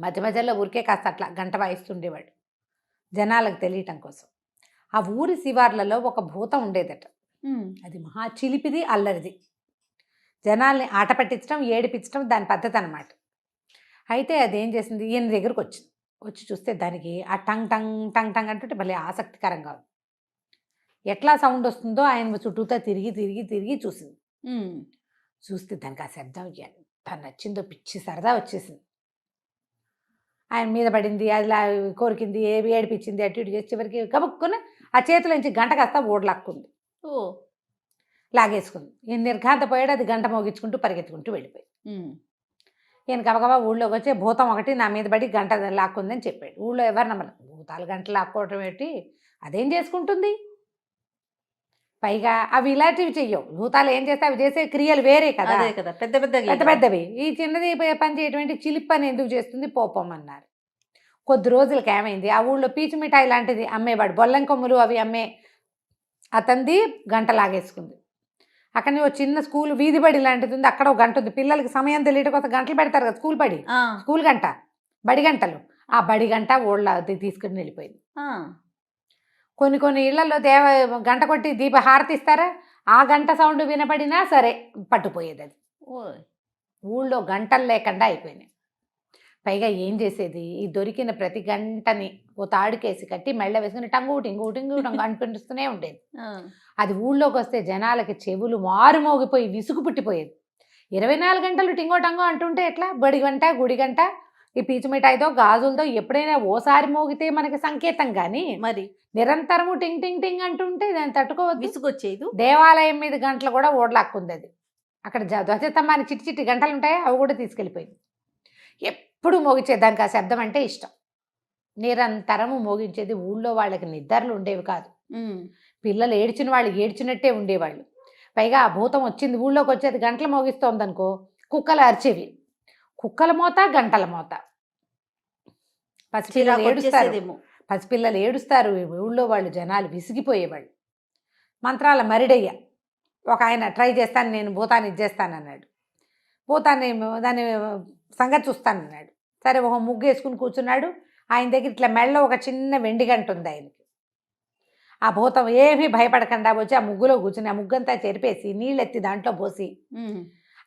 మధ్యలో ఊరికే కాస్త అట్లా గంట వాయిస్తుండేవాడు జనాలకు తెలియటం కోసం. ఆ ఊరి శివార్లలో ఒక భూతం ఉండేదట. అది మహా చిలిపిది, అల్లరిది, జనాల్ని ఆట పట్టించడం, ఏడిపించడం దాని పద్ధతి అన్నమాట. అయితే అదేం చేసింది, ఈయన దగ్గరకు వచ్చి చూస్తే దానికి ఆ టంగ్ టంగ్ టంగ్ టంగ్ అంటుంటే భలే ఆసక్తికరంగా ఎట్లా సౌండ్ వస్తుందో ఆయన చుట్టూతా తిరిగి చూసింది. చూస్తే దానికి ఆ శబ్దం ఎంత నచ్చిందో, పిచ్చి సరదా వచ్చేసింది. ఆయన మీద పడింది, అదిలా కోరికింది, ఏడిపించింది, అటు ఇటు చేసి చివరికి గబుక్కుని ఆ చేతిలోంచి గంట కాస్త ఓడలాక్కుంది, లాగేసుకుంది. ఈయన నిర్ఘాంతపోయాడు, అది గంట మోగించుకుంటూ పరిగెత్తుకుంటూ వెళ్ళిపోయి. ఈయన గబగబా ఊళ్ళోకి వచ్చే భూతం ఒకటి నా మీద పడి గంట లాక్కుందని చెప్పాడు. ఊళ్ళో ఎవరు నమ్మరు, భూతాలు గంటలు లాక్కోవటం ఏంటి, అదేం చేసుకుంటుంది, పైగా అవి ఇలాంటివి చెయ్యవు. భూతాలు ఏం చేస్తే అవి చేసే క్రియలు వేరే కదా, పెద్దవి. ఈ చిన్నది పని చేయటువంటి చిలిప్ పని ఎందుకు చేస్తుంది, పోపమ్మన్నారు. కొద్ది రోజులకి ఏమైంది, ఆ ఊళ్ళో పీచు మిఠాయి లాంటిది అమ్మేవాడు, బొల్లం కొమ్ములు అవి అమ్మే అతనిది గంట లాగేసుకుంది. అక్కడి ఓ చిన్న స్కూల్ వీధి బడి లాంటిది ఉంది, అక్కడ ఒక గంట ఉంది. పిల్లలకి సమయం తెలియటం కోసం గంటలు పెడతారు కదా, స్కూల్ గంట, బడి గంటలు. ఆ బడి గంట ఊళ్ళో తీసుకుని వెళ్ళిపోయింది. కొన్ని ఇళ్లలో గంట కొట్టి దీప హారతి ఇస్తారా, ఆ గంట సౌండ్ వినపడినా సరే పట్టుపోయేది. అది ఊళ్ళో గంటలు లేకుండా అయిపోయినాయి. పైగా ఏం చేసేది, ఈ దొరికిన ప్రతి గంటని ఓ తాడుకేసి కట్టి మెళ్ళ వేసుకుని టంగు టింగు టింగు టంగు అనిపిస్తూనే ఉండేది. అది ఊళ్ళోకి వస్తే జనాలకి చెవులు మారుమోగిపోయి విసుగు పుట్టిపోయేది. 24 గంటలు టింగో టంగో అంటుంటే ఎట్లా, బడి గంట గుడి గంట ఈ పీచు మిఠాయితో గాజులతో ఎప్పుడైనా ఓసారి మోగితే మనకి సంకేతం కానీ మరి నిరంతరము టింగ్ టింగ్ టింగ్ అంటుంటే దాన్ని తట్టుకోవద్దు. విసుగొచ్చేది. దేవాలయం మీద గంటలు కూడా ఓడలాక్కుంది అది. అక్కడ ధ్వజస్తంభానికి చిట్టి చిట్టి గంటలు ఉంటాయి, అవి కూడా తీసుకెళ్ళిపోయింది. ఎప్పుడు మోగించేది, దానికి ఆ శబ్దం అంటే ఇష్టం. నిరంతరము మోగించేది. ఊళ్ళో వాళ్ళకి నిద్రలు ఉండేవి కాదు. పిల్లలు ఏడ్చిన వాళ్ళు ఏడ్చినట్టే ఉండేవాళ్ళు. పైగా ఆ భూతం వచ్చింది ఊళ్ళోకి వచ్చేది, గంటలు మోగిస్తోంది అనుకో, కుక్కలు అరిచేవి. కుక్కల మోత, గంటల మోత. పసిపిల్లలు ఏడుస్తారు, పసిపిల్లలు ఏడుస్తారు. ఊళ్ళో వాళ్ళు జనాలు విసిగిపోయేవాళ్ళు. మంత్రాల మరిడయ్య ఒక ఆయన ట్రై చేస్తాను, నేను భూతాన్ని ఇచ్చేస్తానన్నాడు. భూతాన్ని దాన్ని సంగతి చూస్తానన్నాడు. సరే ఒక ముగ్గు వేసుకుని కూర్చున్నాడు. ఆయన దగ్గర ఇట్లా మెడలో ఒక చిన్న వెండి గంట ఉంది ఆయనకి. ఆ భూతం ఏమీ భయపడకుండా వచ్చి ఆ ముగ్గులో కూర్చుని ఆ ముగ్గంతా చెరిపేసి నీళ్ళెత్తి దాంట్లో పోసి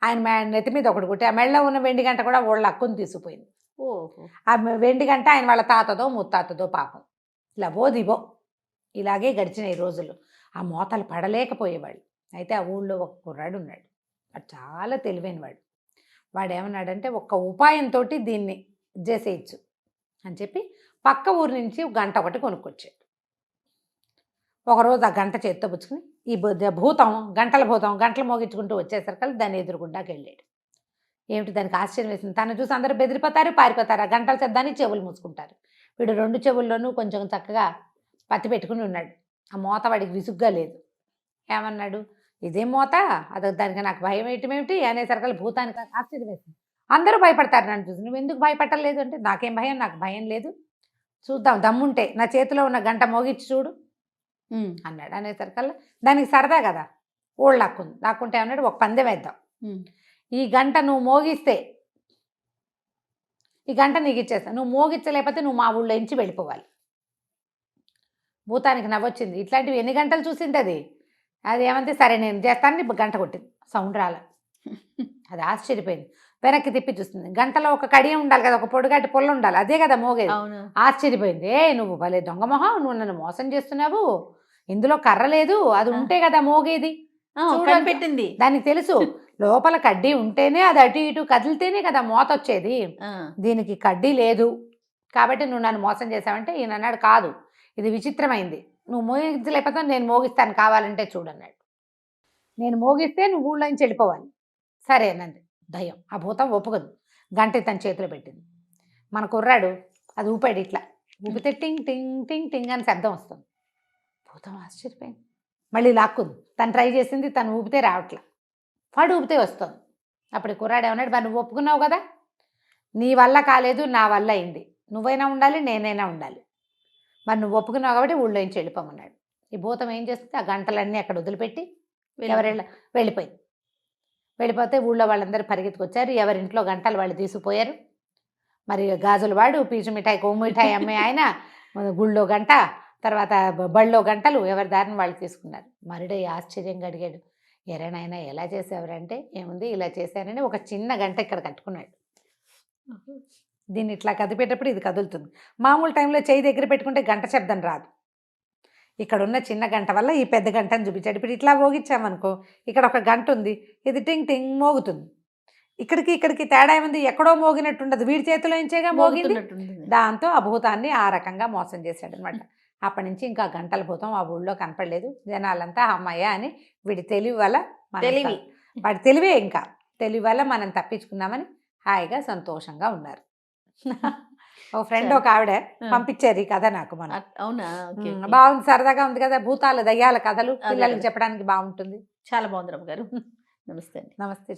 ఆయన నెత్తి మీద ఒకటి కొట్టి ఆ మెడలో ఉన్న వెండి గంట కూడా వాళ్ళ అక్కుని తీసుకుపోయింది. ఆ వెండి గంట ఆయన వాళ్ళ తాతదో ముత్తాతదో పాపం. ఇలా దిబో ఇలాగే గడిచినాయి రోజులు. ఆ మోతలు పడలేకపోయేవాళ్ళు. అయితే ఆ ఊళ్ళో ఒక కుర్రాడు ఉన్నాడు. వాడు చాలా తెలివైన వాడు. వాడు ఏమన్నాడంటే ఒక్క ఉపాయంతో దీన్ని చేసేయచ్చు అని చెప్పి పక్క ఊరి నుంచి గంట ఒకటి కొనుక్కొచ్చాడు. ఒకరోజు ఆ గంట చేత్తో పుచ్చుకుని ఈ భూతం గంటలు మోగించుకుంటూ వచ్చేసరికి దాన్ని ఎదురుగుండాకి వెళ్ళాడు. ఏమిటి దానికి ఆశ్చర్యం వేసింది. తను చూసి అందరూ బెదిరిపోతారు, పారిపోతారు. ఆ గంటల శబ్దానికి చెవులు మూసుకుంటారు. వీడు 2 చెవుల్లోనూ కొంచెం చక్కగా పత్తి పెట్టుకుని ఉన్నాడు. ఆ మోత వాడికి విసుగ్గా లేదు. ఏమన్నాడు, ఇదేం మోత, అది దానికి నాకు భయం ఏమిటి అనేసరికి భూతానికి ఆశ్చర్యం వేసింది. అందరూ భయపడతారు నన్ను చూసి, నువ్వు ఎందుకు భయపడలేదు అంటే, నాకేం భయం, నాకు భయం లేదు, చూద్దాం దమ్ముంటే నా చేతిలో ఉన్న గంట మోగించి చూడు అన్నాడు. అనేసరికల్లా దానికి సరదా కదా, ఓళ్ళు లాక్కుంటే ఏమన్నాడు, ఒక పందెం వేద్దాం. ఈ గంట నువ్వు మోగిస్తే ఈ గంట నీకు ఇచ్చేస్తాను, నువ్వు మోగించలేకపోతే నువ్వు మా ఊళ్ళో నుంచి వెళ్ళిపోవాలి. భూతానికి నవ్వొచ్చింది. ఇట్లాంటివి ఎన్ని గంటలు చూసింది అది. అది ఏమంటే సరే నేను చేస్తాను, గంట కొట్టింది. సౌండ్ రాల. అది ఆశ్చర్యపోయింది. వెనక్కి తిప్పి చూస్తుంది. గంటలో ఒక కడియం ఉండాలి కదా, ఒక పొడుగాటి పొల్ల ఉండాలి, అదే కదా మోగేది. ఆశ్చర్యపోయింది. నువ్వు భలే దొంగ మొహం, నువ్వు నన్ను మోసం చేస్తున్నావు, ఇందులో కర్ర లేదు, అది ఉంటే కదా మోగేది. పెట్టింది దానికి తెలుసు, లోపల కడ్డీ ఉంటేనే అది అటు ఇటు కదిలితేనే కదా మోత వచ్చేది. దీనికి కడ్డీ లేదు కాబట్టి నువ్వు నన్ను మోసం చేసావంటే ఈయన అన్నాడు, కాదు ఇది విచిత్రమైంది, నువ్వు మోగించలేకపోతే నేను మోగిస్తాను కావాలంటే చూడన్నాడు. నేను మోగిస్తే నువ్వు ఊళ్ళో నుంచి వెళ్ళిపోవాలి. సరే అన్నది దయ్యం. ఆ భూతం ఒప్పుకోదు. గంట తన చేతిలో పెట్టింది. మన కుర్రాడు అది ఊపాడు. ఇట్లా ఊపితే టింగ్ టింగ్ టింగ్ టింగ్ అని శబ్దం వస్తుంది. భూతం ఆశ్చర్యపోయింది. మళ్ళీ లాక్కుంది. తను ట్రై చేసింది, తను ఊపితే రావట్లా, వాడు ఊపితే వస్తుంది. అప్పుడు కుర్రాడు ఏమన్నాడు, మరి నువ్వు ఒప్పుకున్నావు కదా, నీ వల్ల కాలేదు నా వల్ల అయింది, నువ్వైనా ఉండాలి నేనైనా ఉండాలి, మరి నువ్వు ఒప్పుకున్నావు కాబట్టి ఊళ్ళో నుంచి వెళ్ళిపోమన్నాడు. ఈ భూతం ఏం చేస్తుంది, ఆ గంటలన్నీ అక్కడ వదిలిపెట్టి వెళ్ళిపోయింది. వెళ్ళిపోతే ఊళ్ళో వాళ్ళందరూ పరిగెత్తుకొచ్చారు. ఎవరింట్లో గంటలు వాళ్ళు తీసుకుపోయారు. మరి గాజులు వాడు, పీచు మిఠాయి, కొమ్ము మిఠాయి అమ్మే ఆయన, గుళ్ళో గంట, తర్వాత బళ్ళో గంటలు, ఎవరి దారిని వాళ్ళు తీసుకున్నారు. మరుడే ఆశ్చర్యంగా అడిగాడు, ఎరేనాయన ఎలా చేసేవారంటే, ఏముంది ఇలా చేశారని ఒక చిన్న గంట ఇక్కడ కట్టుకున్నాడు. దీన్ని ఇట్లా కదిపేటప్పుడు ఇది కదులుతుంది. మామూలు టైంలో చేయి దగ్గర పెట్టుకుంటే గంట శబ్దం రాదు. ఇక్కడ ఉన్న చిన్న గంట వల్ల ఈ పెద్ద గంటను చూపించాడు. ఇప్పుడు ఇట్లా మోగించామనుకో, ఇక్కడ ఒక గంట ఉంది, ఇది టింగ్ టింగ్ మోగుతుంది. ఇక్కడికి తేడా ఏముంది, ఎక్కడో మోగినట్టుండదు, వీడి చేతిలో ఇంచేగా మోగింది. దాంతో ఆ భూతాన్ని ఆ రకంగా మోసం చేశాడు అనమాట. అప్పటి నుంచి ఇంకా గంటల భూతం ఆ ఊళ్ళో కనపడలేదు. జనాలంతా అమ్మయ్య అని వీడి తెలివి వల్ల, వాడి తెలివే, ఇంకా తెలివి వల్ల మనం తప్పించుకున్నామని హాయిగా సంతోషంగా ఉన్నారు. ఒక ఫ్రెండ్ ఒక ఆవిడ పంపించారు ఈ కథ నాకు. మనం అవునా, బాగుంది, సరదాగా ఉంది కదా, భూతాలు దయ్యాల కథలు పిల్లలకి చెప్పడానికి బాగుంటుంది. చాలా బాగుంది రమ్మ గారు. నమస్తే. నమస్తే.